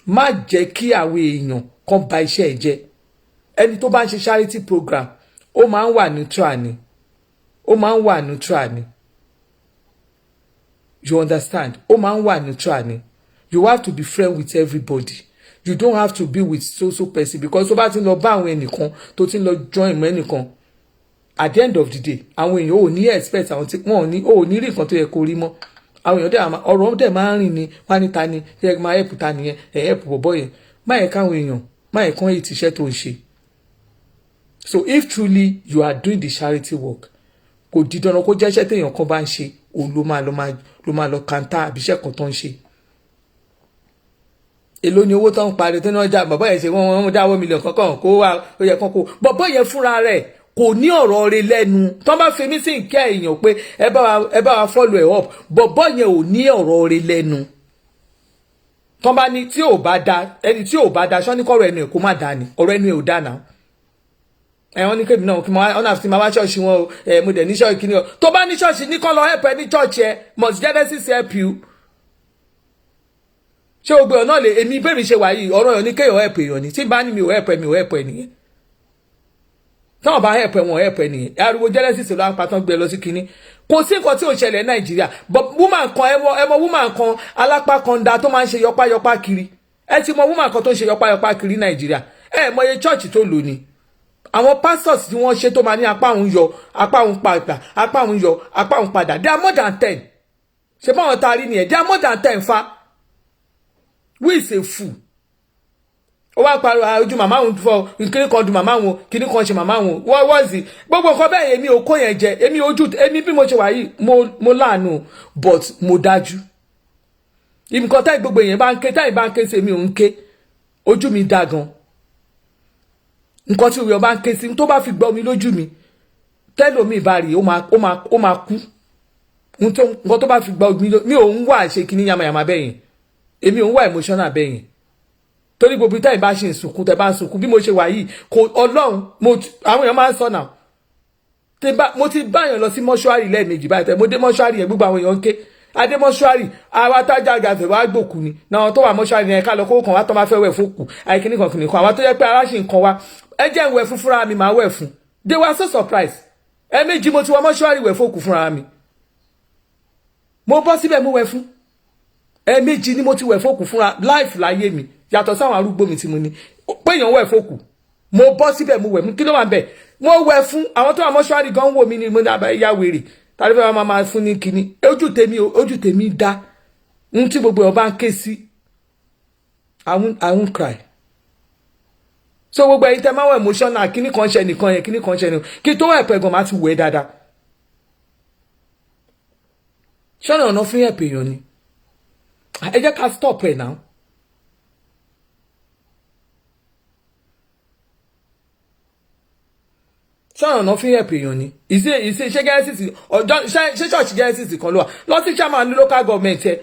má jẹ́ kí àwọn èèyàn kan bà iṣẹ́ ẹ jẹ́ ẹni tó bá ń ṣe charity program ó máa ń wà neutral ni you understand ó máa ń wà neutral ni you have to be friend with everybody you don't have to be with so person because tó bá ti lọ bá àwọn ẹnìkan tó ti lọ join mọ́ ẹnìkan at the end of the day àwọn èèyàn ò ní expect àwọn tí wọ́n ò ní rí nǹkan tó yẹ kó rí mọ́ àwọn èèyàn dẹ̀ ọ̀rọ̀ dẹ̀ máa ń rìn ní wá níta ni yẹ máa help ta nìyẹn help bọ̀bọ̀ yẹn má yẹ káwọn èèyàn má yẹ kán èyí tíṣẹ́ tó ń ṣe. So if truly you are doing the charity work kò di dandan kó jẹ́ iṣẹ́ téèyàn kan bá ń ṣe òun ló máa lọ kàńtà àbíṣẹ́ kan tó ń ṣe. Èló ni owó tó ń parí tó ní ọjà bàbá yẹn ṣe wọ́n dáwọ́ mílíọ̀nù kankan kó wá ó yẹ kán kó bàbá yẹn fúnra rẹ̀ kò ní ọ̀rọ̀ rẹ̀ lẹ́nu tó bá fi mí sí ìkẹ́ èèyàn pé ẹ bá wa follow ẹ̀ up bàbá yẹn ò ní ọ̀rọ̀ rẹ̀ lẹ́nu tó bá ní tí ò bá da ẹni tí ò bá da ṣọ́ ní kọ́rọ̀ ẹnu ẹ̀ kó má da ni ọ̀rọ̀ ẹnu ẹ̀ ò da náà wọ́n ní kébì náà kí wọ́n ọ̀nà àti máa wá ṣọ́ọ̀ṣì wọn o mo dẹ̀ ní ṣọ́ọ̀ṣì kí ni o tó bá ní ṣọ́ọ̀ṣì ní kán lọ help ẹ ní ṣọ́ọ̀ṣì ẹ must Genesis help you. ṣé o gbé ọ̀nà lè èmi bẹ́ẹ̀rì ṣe wà yìí ọ̀rọ̀ yọ̀ ní kéèyàn help èèyàn ni tí bá ní mi ò help ẹ nìyẹn táwọn bá help ẹ wọn help ẹ nìyẹn ariwo Genesis ló ń patán gbé lọ sí kinní kò sí nǹkan tí ò ṣẹlẹ̀ Nàìjíríà but woman kan ẹ mọ woman kan alápá kan da tó máa ń ṣe yọpáyọpá kiri ẹ ti mọ woman kan tó ń ṣe yọpáyọpá kiri Nàìjíríà ẹ mọye church tó lò ní àwọn pastors tí wọ́n ṣe tó máa ní apá òun yọ apá òun padà apá òun yọ apá òun padà they are more than 10 ṣe báwọn tá a rí nìyẹn they are more than 10 fa who is a fool ó wá pariwo ojú màmá òun fọ kíní kan du màmá òun kíní kan ṣe màmá òun wọ́n sì gbogbo nǹkan bẹ́ẹ̀ èmi ò kó yẹn jẹ èmi bí mo ṣe wà yìí mo láàánú but mo dájú nǹkan táì gbogbo èèyàn bá ń ké táì bá ń ké sí èmi ò ń ké ojú mi dá gan nǹkan tí òwe ọba ń ké sí tó bá fi gbọ́ mi lójú mi tẹ́lómi bá rí ó máa kú nǹkan tó bá fi gbọ́ mi ò ń wà ṣe kíní yamayama bẹ́yìn èmi ò ń wà emotional bẹ́yìn torí gbogbo táì bá ṣe ìsùnkún tẹ bá ń sunkún bí mo ṣe wà yìí kò Ọlọ́run àwọn èèyàn máa ń sọ náà mo ti báyàn lọ sí mọ́ṣúárì lẹ́ẹ̀mejì báyìí tẹ mo dé mọ́ṣúárì yẹn gbogbo àwọn èèyàn ń ké adé mọ́ṣúárì àwa tájà gàfẹ́ wàá gbòkú ni náà tó wà mọ́ṣúárì yẹn ká lọ kó kàn wá tó máa fẹ́ wẹ̀ fókù àìkíní kan kìnìkan àwa tó yẹ pé ara ṣì ń kan wá ẹ jẹ́ ń wẹ̀ fún fúnra mi máa wẹ̀ fún they were so surprised ẹ̀ẹ̀mejì mo ti wọ mọ́ṣúárì wẹ̀ fókù fúnra mi mo bọ́ síbẹ̀ mo wẹ̀ fún ẹ̀ẹ̀mejì ni mo ti wẹ̀ fókù fúnra life láyé mi yàtọ̀ sáwọn arúgbó mi tí mo ní pé èèyàn wẹ̀ fókù mo bọ́ síbẹ̀ mo wẹ̀ mú kí ló wà ń bẹ̀ mo wẹ̀ fún àwọn tó wà mọ́ṣúárì gan wò mí ni mo ní abẹ́ ìyá wèrè tàbí fẹ́ máa fún ní kinní ojú tèmi dá ń tí gbogbo ọba ń ké sí I won't cry so gbogbo ẹ̀yin tẹ́ máa wọ emotional kinní kan ṣe nìkan yẹn kinní kan ṣe nìkan kí tó wẹ̀ pẹ̀ gan máa ti wẹ̀ dáadáa ṣọ́nà ọ̀nà fún ẹ̀pẹ̀ èèyàn ni ẹ jẹ́ ká stop ẹ̀ náà. ṣọ́nà ọ̀nà fún ẹ̀pẹ̀ èèyàn ni ìṣe ṣé Genesis ọjọ́ ṣé ṣọ́ọ̀ṣì Genesis kan ló wà lọ sí chairman ní local government ẹ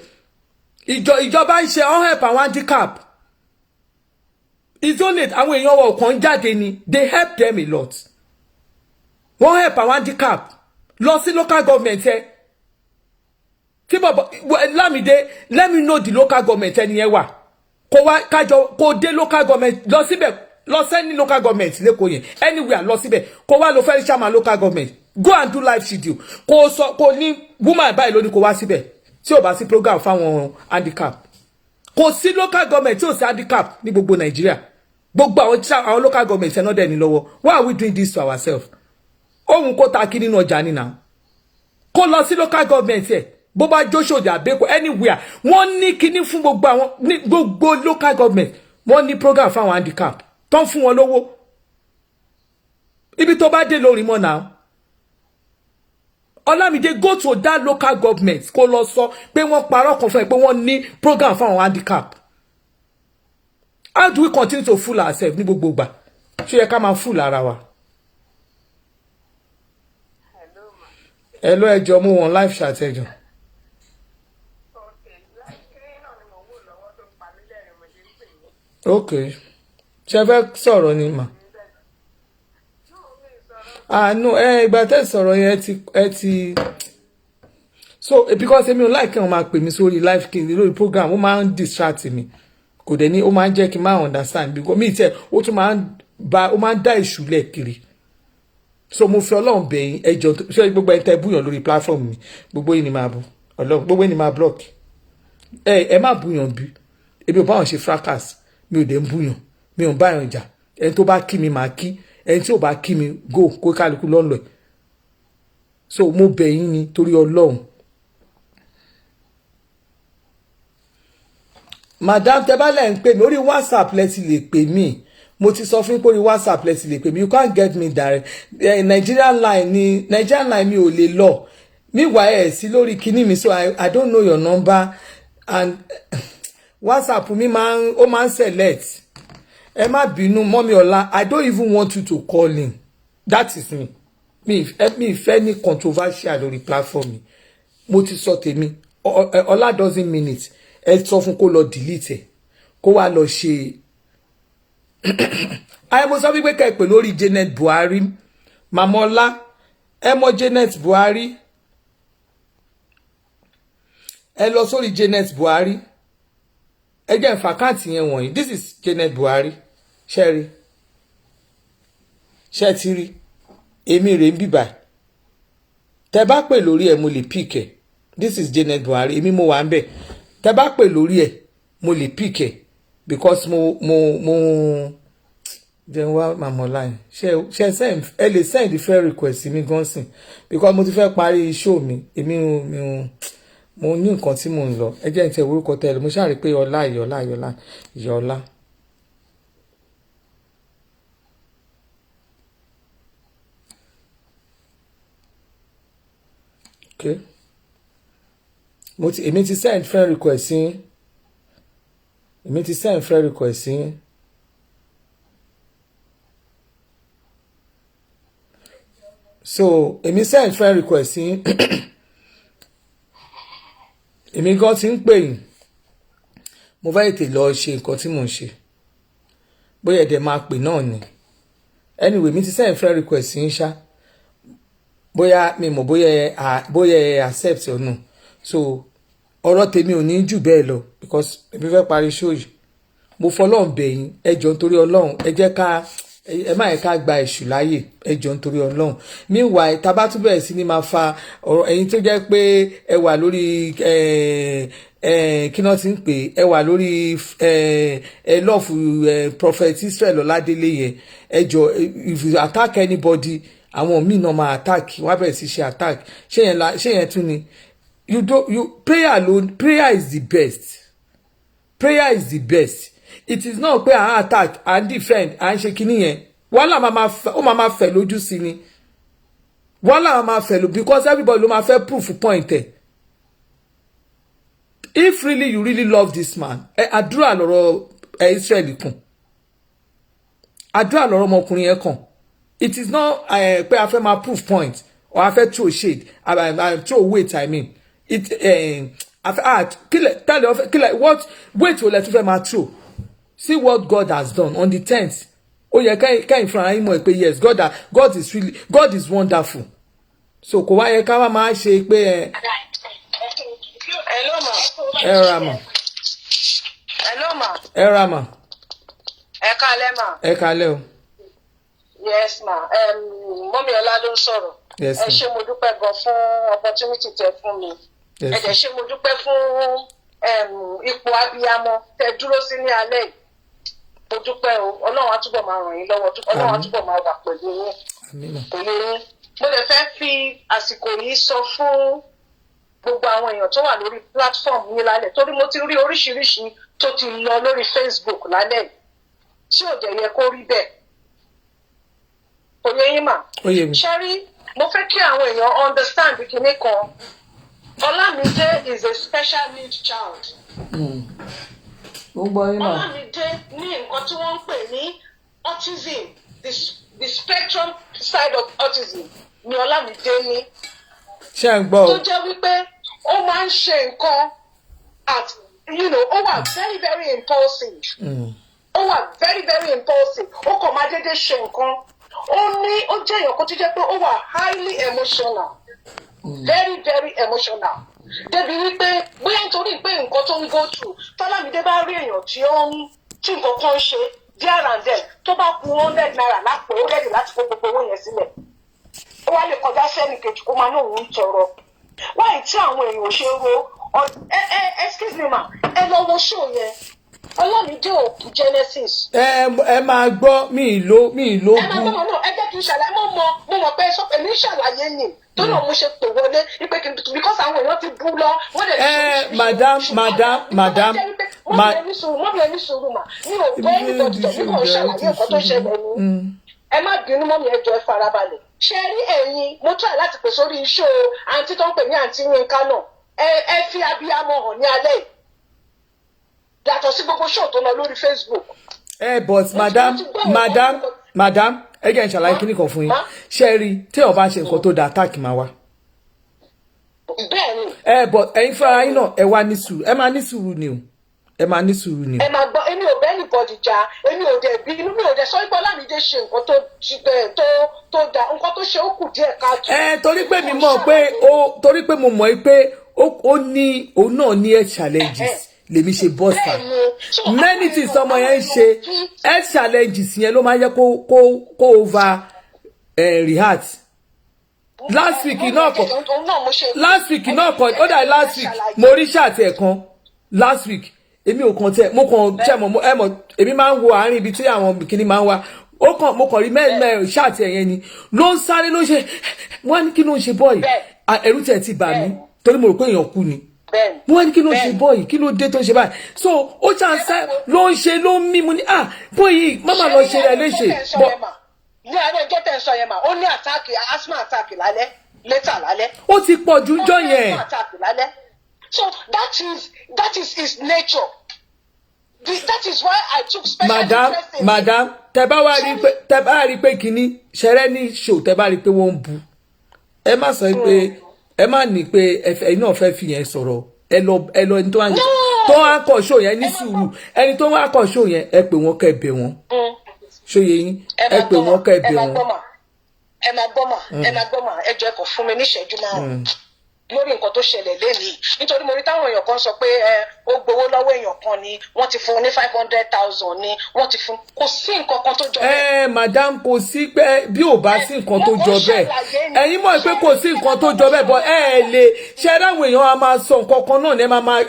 ìjọba ń ṣe on help àwọn handicap isolate àwọn èèyàn wọn kàn jáde ni they help them a lot wọ́n help àwọn handicap lọ sí local government ẹ tí bọ̀bọ̀ Lámìdé let me know the local government ẹni yẹn wà kó wá kájọ kó dé local government lọ síbẹ̀ lọ sẹ́ni local government lẹ́kọ̀ọ́ yẹn anywhere lọ síbẹ̀ kó wá lọ fẹ́ẹ́ chairman local government go and do live schedule kó sọ kó ní woman báyìí lónìí kó wá síbẹ̀ tí ò bá sí program fáwọn handicap kò sí local government tí ò sí handicap ní gbogbo Nàìjíríà gbogbo àwọn local government ẹ̀ náà dẹ̀ ní lọ́wọ́ why are we doing this to ourselves ohun kó ta kí nínú ọjà nínà kó lọ sí local government ẹ̀ bó bá jóṣòdì àbẹ́kọ̀ anywhere wọ́n ní kíní fún gbogbo àwọn ní gbogbo local government wọ́n ní program fáwọn handicap tó ń fún wọn lówó ibi tó bá dé lórí mọ́ náà Olamide go to that local government kó lọ sọ pé wọ́n parọ́ kan fún ẹ pé wọ́n ní program fáwọn handicap how do we continue to fool ourselves ní gbogbo ìgbà ṣé yẹ ká máa fool ara wa. Hello ẹjọ́ mú wọn live chat ẹjọ́. Okay ṣe fẹ́ sọ̀rọ̀ ni mà. No ìgbà tẹ́ sọ̀rọ̀ yẹn ẹ ti so because èmi ò like wọn máa pè mí sórí live kí lórí program ó máa ń distract mi kò dẹ̀ ní ó máa ń jẹ́ kí n máa understand because mi tẹ́ ó tún máa ń dá èṣù lẹ̀ kiri so mo fi Ọlọ́run bẹ̀yìn ẹjọ́ ṣé gbogbo ẹni tẹ́ búyàn lórí platform mi gbogbo yìí ni máa bú Ọlọ́run gbogbo yìí ni máa block ẹ má búyàn bí ebi ò bá wọn ṣe fracas mi ò dẹ̀ ń búyàn mi ò ń báyàn jà ẹni tó bá kí mi máa kí ẹni tí ò bá kí mi go kó kálukú lọ́nlọ́ ẹ̀ so mo bẹ̀ yín ni torí Ọlọ́run. Madam tẹ́ bá lẹ́ ń pè mí orí WhatsApp lẹ ti lè pè mí mo ti sọ fún pé orí WhatsApp lẹ ti lè pè mí you can't get me direct Nigerian line mi ò lè lọ meanwhile sí lórí kíní mi so I don't know your number and WhatsApp mi ó máa ń select ẹ má bínú mọ́mí ọlá I don't even want you to call in that is me mi ìfẹ́ ní controversial lórí platform mi mo ti sọ tèmi ọlá doesn't mean it ẹ sọ fún kó lọ delete ẹ kó wá lọ ṣe ayé mo sọ wípé kẹ́ ẹ pè lórí Janet Buhari Mamola ẹ mọ̀ Janet Buhari ẹ lọ sórí Janet Buhari ẹ jẹ́ n fa àkáǹtì yẹn wọ̀nyí. This is Janet Buhari ṣẹ́rí ṣẹ́ ti rí èmi rè ń bíbà tẹ bá pè lórí ẹ mo lè pick ẹ. This is Janet Buhari èmi mo wà ń bẹ̀ tẹ bá pè lórí ẹ mo lè pick ẹ because mo jẹun wá Mamola yẹn ṣe send ẹ lè send friend request mi gan sin because mo ti fẹ́ parí show mi èmi mo ní nǹkan tí mo ń lọ ẹ jẹ́ n tẹ orúkọ tẹ́lẹ̀ mo ṣàrí pé ọlá ìyọlá okay èmi ti send friend request yín so èmi send friend request yín èmi gan ti ń pè yín mo fẹ́ tètè lọ ṣe nǹkan tí mò ń ṣe bóyá ẹ̀dẹ̀ máa pè náà ni anyway mi ti send friend request yín ṣá bóyá mi mọ̀ bóyá ẹ accept or no so ọ̀rọ̀ tèmi ò ní jù bẹ́ẹ̀ lọ because èmi fẹ́ parí show yìí mo fọlọ́run bẹ̀ yín ẹ jọ̀ọ́ nítorí Ọlọ́run ẹ jẹ́ ká ẹ má yẹ ká gba èṣù láàyè ẹ jọ̀ọ́ nítorí Ọlọ́run meanwhile tá bá tún bẹ̀rẹ̀ sí ni máa fa ọ̀rọ̀ ẹ̀yin tó jẹ́ pé ẹ wà lórí kí náà ti ń pè ẹ wà lórí love prophet Israel Ọládélé yẹn ẹ jọ̀ọ́ if you attack anybody àwọn míì náà máa attack wọ́n á bẹ̀rẹ̀ sí ṣe attack ṣé yẹn tún ni prayer alone prayer is the best it is not pé à ń attack à ń defend à ń ṣe kinní yẹn wàhálà ó máa fẹ́ lójú sí ni wàhálà máa fẹ́ lójú because everybody ló máa fẹ́ proof point ẹ̀ if really you really love this man àdúrà lọ́rọ̀ Israel kùn àdúrà lọ́rọ̀ ọmọkùnrin yẹn kàn it is not pé a fẹ́ máa proof point or a fẹ́ throw shade throw weight I mean kílẹ̀ what weight wo lẹ tún fẹ́ máa throw. See what God has done on the 10th. Oh yeah, can fúnra yín mọ̀ pé yes, God is wonderful. So kò wá yẹ ká wá máa ṣe pé Hello ma. Hello ma. Ẹ káalẹ́ ma. Ẹ káalẹ́ o. Yes ma. Mọ́mí Ọlá ló ń sọ̀rọ̀. Yes. Ẹ ṣé mo dúpẹ́ gan fún opportunity tẹ́ fún mi. Ẹ dẹ̀ ṣé mo dúpẹ́ fún ipò abiyamọ tẹ́ dúró sí ní alẹ́ yìí. Mo dúpẹ́ o, Ọlọ́run á túbọ̀ máa ràn yín lọ́wọ́, Ọlọ́run á túbọ̀ máa wà pẹ̀lú yín. Pẹ̀lú yín. Mo lè fẹ́ fi àsìkò yìí sọ fún gbogbo àwọn èèyàn tó wà lórí platform yín lálẹ́ torí mo ti rí oríṣiríṣi tó ti lọ lórí Facebook lálẹ́ yìí tí ò dẹ̀ yẹ kó rí bẹ́ẹ̀. Kò yé yín mà. Ṣé rí mo fẹ́ kí àwọn èèyàn understand kinní kan. Olamide is a special need child. Olamide ní nǹkan tí wọ́n ń pè ní autism, the spectrum side of autism ni Olamide ní. Ṣé ń gbọ́ o? Tó jẹ́ wípé ó máa ń ṣe nǹkan ó wà very very impulsive. Ó wà very very impulsive. Ó kàn máa dédé ṣe nǹkan. Ó jẹ́ èèyàn kan tó jẹ́ pé ó wà highly emotional. Very very emotional. Débi wípé bóyá nítorí pé nǹkan tó ń go through Tọ́lámídé bá rí èèyàn tí nǹkan kan ń ṣe there and then tó bá kù 100 naira lápò ó rẹ́dì láti kó gbogbo owó yẹn sílẹ̀. Ó wá lè kọjá sẹ́nì kejì kó máa ní òun ń tọrọ. Wáyé tí àwọn èèyàn ò ṣe ro excuse me ma ẹ lọ wo show yẹn Olamide òkú Genesis. Ẹ máa gbọ́ mi ìlò bú. Ẹ máa gbọ́ mọ̀ náà ẹ jẹ́ kí n ṣàlàyé mo mọ̀ pé èmi ṣàlàyé ni tó náà mo ṣe pè wọlé ipe because àwọn èèyàn ti bú lọ wọ́n lè madam mọ́mí ẹni sùúrù mà mi ò gbọ́ anybody tẹ̀lé kan ṣàlàyé nǹkan tó ṣẹlẹ̀ ni ẹ má bínú mọ́mí ẹ jọ̀ọ́ ẹ farabalẹ̀ ṣe rí ẹ̀yin mo try láti pè sórí iṣẹ́ àǹtí tó ń pè ní àǹtí Yínká náà ẹ fi abiyamọ hàn ní alẹ́ yìí yàtọ̀ sí gbogbo show tó lọ lórí Facebook. But madam ẹ jẹ́ n ṣàlàyé kíní kan fún yín ṣe rí tí ó bá ṣe nǹkan tó da attack máa wá. Bẹ́ẹ̀ni. But ẹ̀yin fúnra yín náà ẹ wá ní sùúrù ẹ máa ní sùúrù ni o ẹ máa ní sùúrù ni o. Ẹ máa gbọ́ èmi ò bẹ́ẹ̀ nìkan anybody jà èmi ò dẹ̀ bínú mi ò dẹ̀ sọ pé Ọlámídé ṣe nǹkan tó da nǹkan tó ṣe ó kù díẹ̀ káàtó. torí pé mi mọ̀ pé torí pé mo mọ̀ pé ó ní òun náà ní health challenges lèmi ṣe bọ́sà many things ọmọ yẹn ń ṣe health challenges yẹn ló máa ń yẹ kó over react. last week náà kọ ó dà last week mo rí ṣáàtì ẹ̀ kan last week èmi ò kàn tẹ mo kàn tẹ mọ ẹ mọ èmi máa ń wo àárín ibi tí àwọn bikini máa ń wá mo kàn rí mẹ́rin ṣáàtì ẹ̀yẹn ni ló ń sáré ló ń ṣe wọ́n á ní kí ló ń ṣe bọ́ọ̀yì ẹ̀rù tẹ̀ ti bà mí torí mo rò pé èèyàn kú ni wọ́n á ní kí ló ń ṣe bọ́ọ̀yì kí ló dé tó ń ṣe báyìí so ó ṣàǹsẹ́ ló ń ṣe ló ń mí mu ní bọ́ọ̀yì má má lọ ṣe rẹ̀ léṣe bọ́. ní àárọ̀ ọjọ́ tẹ̀ ń sọ yẹn mà ó ní àtàkì asthma àtàkì lálẹ́ létà lálẹ́. ó ti pọ̀ jù jọ yẹn. so that is his nature. That is why I took special interest in madam tẹ́ bá rí pé kíní ṣẹrẹ ní show tẹ́ bá rí pé wọ́n ń bu ẹ má sọ pé ẹ má ní pé ẹ̀yin náà fẹ́ fi yẹn sọ̀rọ̀ ẹ lọ ẹni tó wá kọ show yẹn ní sùúrù ẹni tó wá kọ show yẹn ẹ pè wọ́n kẹ́ bẹ̀ wọ́n ṣóye yín ẹ pè wọ́n kẹ́ bẹ̀ wọ́n. ẹ máa gbọ́ mà ẹ jọ̀ọ́ kó fún mi ní ìṣẹ́jú márùn-ún lórí nǹkan tó ṣẹlẹ̀ lénìí nítorí mo rí táwọn èèyàn kan sọ pé ó gbowó lọ́wọ́ èèyàn kan ni wọ́n ti fún un ní 500,000 ni wọ́n ti fún kò sí nǹkan kan tó jọ bẹ́ẹ̀. madam kò sí pé bí ò bá sí nǹkan tó jọ bẹ́ẹ̀ ẹ̀yin mọ̀ pé kò sí nǹkan tó jọ bẹ́ẹ̀ bọ́ lè ṣe dáwọn èèyàn a máa sọ nǹkan kan náà ní ẹ máa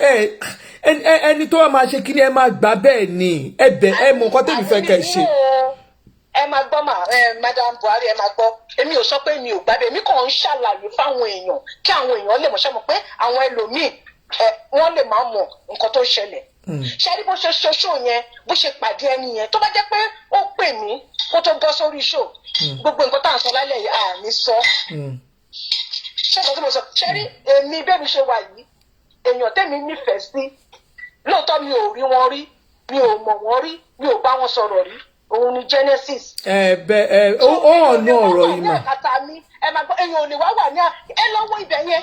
ẹni tó wà máa ṣe kí ni ẹ máa gbà bẹ́ẹ̀ ni ẹ mọ nǹkan tẹ́mi fẹ́ kẹ́ ṣe. ẹ máa gbọ́ mà madam Buhari ẹ máa gbọ́ èmi ò sọ pé mi ò gbàgbé èmi kàn ń ṣàlàyé fáwọn èèyàn kí àwọn èèyàn lè mọ̀ ṣe mọ̀ pé àwọn ẹlòmíì wọ́n lè máa mọ̀ nǹkan tó ṣẹlẹ̀ ṣe rí bó ṣe ṣe ṣó yẹn bó ṣe pàdé ẹni yẹn tó bá jẹ́ pé ó pè mí kó tó bọ́ sórí ṣó gbogbo nǹkan tá à ń sọ lálẹ́ yìí àní sọ ṣé nǹkan tí mo sọ ṣe rí èmi bẹ́ẹ̀ mi ṣe wà yìí èèyàn tẹ́mi nífẹ̀ẹ́ sí lóòótọ́ mi ò rí wọn rí mi ò mọ̀ wọ́n rí mi ò bá wọn sọ̀rọ̀ rí òun ni Genesis. ó hàn ní ọ̀rọ̀ yìí mà. ẹ máa gbọ́ èèyàn ò lè wá wà ní ẹ lọ́wọ́ ibẹ̀ yẹn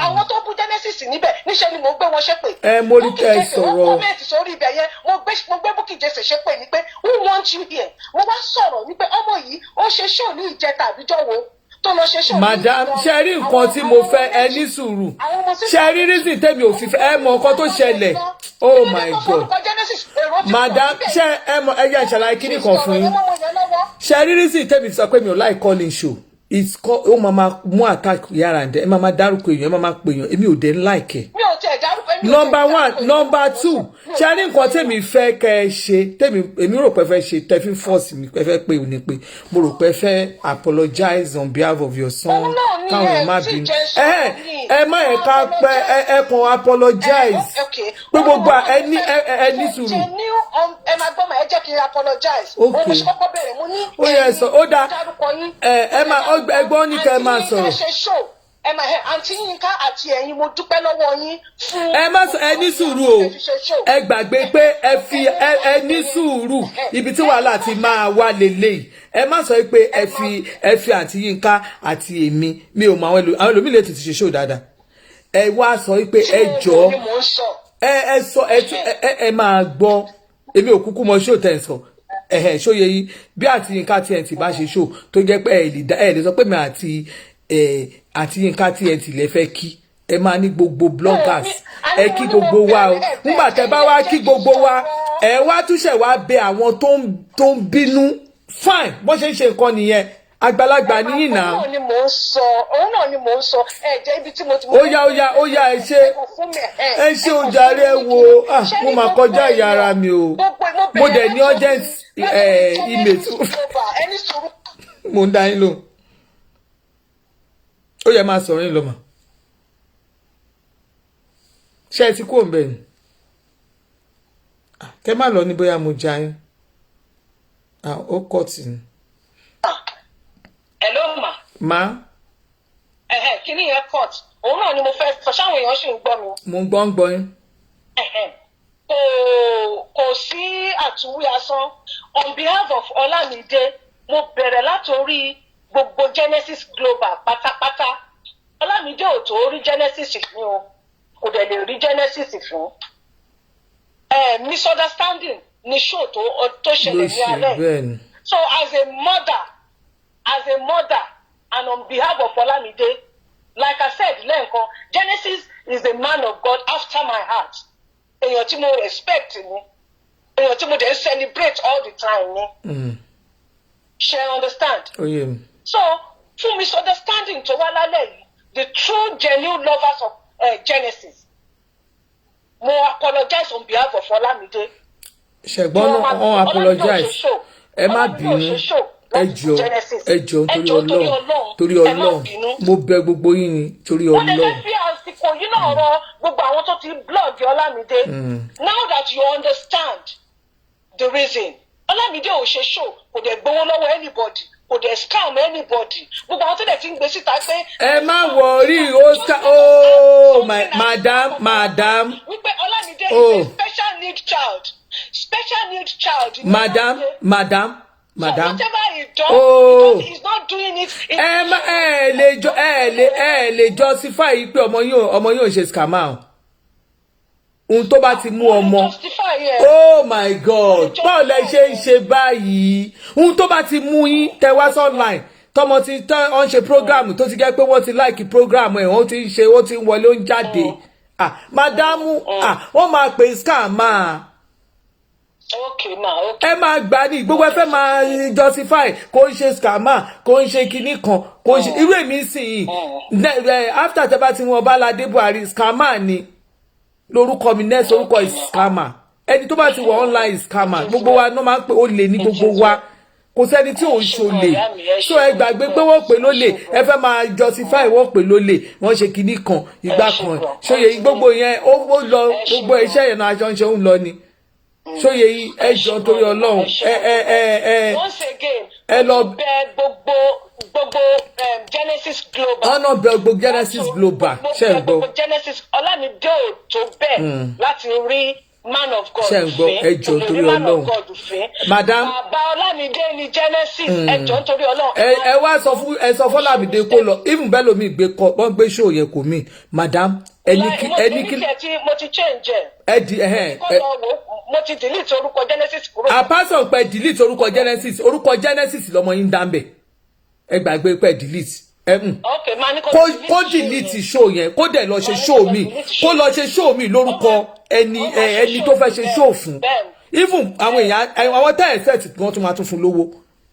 àwọn tó bú Genesis níbẹ̀ níṣẹ́ ni mo gbé wọn ṣépè. mo rí kẹ́ ẹ sọ̀rọ̀. wọ́n kọ́mẹ̀tì sórí ibẹ̀ yẹn mo gbé Bukky Jesse ṣépè ní pé who want you here mo wá sọ̀rọ̀ ní pé ọmọ yìí ó ṣe ṣó ní ìjẹta àbíjọ́ wo tó lọ ṣe ṣó. madam ṣe rí nǹkan tí mo fẹ́ ẹ ní sùúrù ṣe rí reason tèmi ò fi fẹ́ ẹ mọ nǹkan tó ṣẹlẹ̀ oh my god madam ṣe ẹ mọ ẹ yẹ ìṣàlàyé kíní kan fún yín ṣe rí reason tèmi sọ pé mi ò like calling show it's called ó máa mú attack yàrá ǹdẹ ẹ máa dárúkọ èèyàn ẹ máa pè èèyàn èmi ò dé like ẹ. mi ò tẹ̀ dárúkọ èmi ò tẹ̀ number one number two ṣe rí nǹkan tèmi fẹ́ kẹ́ ẹ ṣe tèmi èmi rò pé fẹ́ ṣe tẹ́fí force mi pé fẹ́ pé òní pé mo rò pé fẹ́ apologize on behalf of your son káwọn ẹ̀ má bínú ẹ má ẹ̀ ká pẹ́ ẹ kàn apologize pé gbogbo ẹ ní sùúrù. ẹ máa gbọ́ mà ẹ jẹ́ kí n apologize. ok mo ṣe kọ́kọ́ bẹ̀rẹ̀ mo ní ó yẹ sọ ó dáa ẹ máa ẹgbọ́n ní kẹ́ ẹ máa sọ̀rọ̀. ẹ máa àǹtí Yínká àti ẹ̀yin mo dúpẹ́ lọ́wọ́ yín fún. ẹ má sọ ẹ ní sùúrù o ẹ gbàgbé pé ẹ ní sùúrù ibi tí wàhálà ti máa wá lélẹ̀ ẹ má sọ pé ẹ fi àǹtí Yínká àti èmi mi ò mọ àwọn ẹlòmíì lè tètè ṣe ṣó dáadáa ẹ wá sọ pé ẹ jọ ẹ sọ ẹ máa gbọ́ èmi ò kúkú mọ ṣó tẹ̀ sọ ṣóye yìí bí àti Yínká TNT bá ṣe ṣó tó jẹ́ pé ẹ lè sọ pé mi àti Yínká TNT lè fẹ́ kí ẹ máa ní gbogbo bloggers ẹ kí gbogbo wa o nígbà tẹ́ bá wá kí gbogbo wa ẹ wá túṣẹ̀ wá bẹ àwọn tó ń bínú fine bó ṣe ń ṣe nǹkan nìyẹn àgbàlagbà níyìn náà. òun náà ni mò ń sọ ẹ jẹ́ ibi tí mo ti. ó yá ẹ ṣe ojàre ẹ wo mo máa kọjá ìyá ara mi o mo dẹ̀ ní urgent email tó mo ń dá yín lò ó yẹ máa sọ̀rọ̀ yín lọ́mọ ṣé ẹ ti kú òǹbẹ̀ ni kẹ́ má lọ ní bóyá mo já yín ó kọ̀ tì ní. Hello ma. Ma. Kíní yẹn court òun náà ni mo fẹ́ sọ ṣáwọn èèyàn ṣì ń gbọ́ mi. mo ń gbọ́ yín. kò sí àtúwí asán on behalf of Ọlámídé mo bẹ̀rẹ̀ látòrí gbogbo Genesis Global pátápátá Ọlámídé ò tó rí Genesis fún o kò dẹ̀ lè rí Genesis fún misunderstanding ní show tó ṣẹlẹ̀ ní alẹ́. So as a mother and on behalf of Olamide, like I said lẹ́ẹ̀kan, Genesis is a man of God after my heart. Èèyàn tí mo respect ni, èèyàn tí mo dey celebrate all the time ni. She understand. Oh, yeah. So through misunderstanding tó wá lálẹ́ yìí, the true genuine lovers of Genesis, mo apologize on behalf of Olamide. Ṣẹ̀gbọ́n náà apologize. Ẹ má bínú. Ẹ jọ̀ọ́ torí Ọlọ́run mo bẹ̀ gbogbo yín ni torí Ọlọ́run. Wọ́n lè fi àsìkò yìí náà rọ gbogbo àwọn tó ti blog Olamide. Now that you understand the reason, Olamide ò ṣe show, kò dẹ̀ gbowó lọ́wọ́ anybody, kò dẹ̀ scam anybody. Gbogbo àwọn tó dẹ̀ ti ń gbé síta pé. Ẹ má wọrí Oscar, oh madam. Wípé Olamide is a special need child. Madam. So whatever he does, he's not doing it. lè justify pé ọmọ yín ò ṣe scammer. Ohun tó bá ti mú ọmọ. Oh my God. Báwo lẹ ṣe ń ṣe báyìí? Ohun tó bá ti mú yín tẹ wá online. Tọmọ ti tán on ṣe program tó ti jẹ́ pé wọ́n ti like program ẹ̀ wọ́n ti ń ṣe wọ́n ti ń wọlé ó ń jáde. Madamu wọ́n máa pè scammer. Okay, ma. Ẹ máa gbà ní gbogbo ẹ fẹ́ máa justify kò ń ṣe scammer kò ń ṣe kinní kan kò ń ṣe irú èmi sì yìí after tẹ́ bá ti wọn Báládé Buhari scammer ni lórúkọ mi next orúkọ is scammer ẹni tó bá ti wọ online scammer gbogbo wa náà máa ń pè ó lè ní gbogbo wa kò sẹ́ni tí ò ń ṣolè so ẹ gbàgbé pé wọ́n pè lólè ẹ fẹ́ máa justify wọ́n pè lólè wọ́n ṣe kinní kan ìgbà kan ṣòye gbogbo yẹn ó lọ gbogbo iṣẹ́ yẹn náà aṣọ ń ṣe ń lọ ni. Ṣóyè yìí ẹ jọ torí Ọlọ́run once again ẹ lọ bẹ̀ gbogbo Genesis Global ọ̀nà bẹ̀ gbogbo Genesis Global ṣe ń gbọ́ Genesis Olamide ò tó bẹ́ẹ̀ láti rí man of God ṣe ń gbọ́ ẹ jọ torí Ọlọ́run madam bàbá Olamide ní Genesis ẹ jọ torí Ọlọ́run ẹ wá sọ fún Olamide kó lọ even bẹ́ẹ̀ lómi wọ́n gbé show yẹn kò mí madam ẹni kí mo ti change ẹ mo ti delete orúkọ Genesis kúrò. Apásọ̀ pé delete orúkọ Genesis lọmọ yín dáńbẹ̀ ẹ gbàgbé pé delete okay ma ní kó delete show yẹn kó dẹ̀ lọ ṣe show mi kó lọ ṣe show mi lórúkọ ẹni tó fẹ́ ṣe show fún even àwọn èèyàn àwọn tẹ́ ẹ̀ set wọ́n tún máa tún fún lówó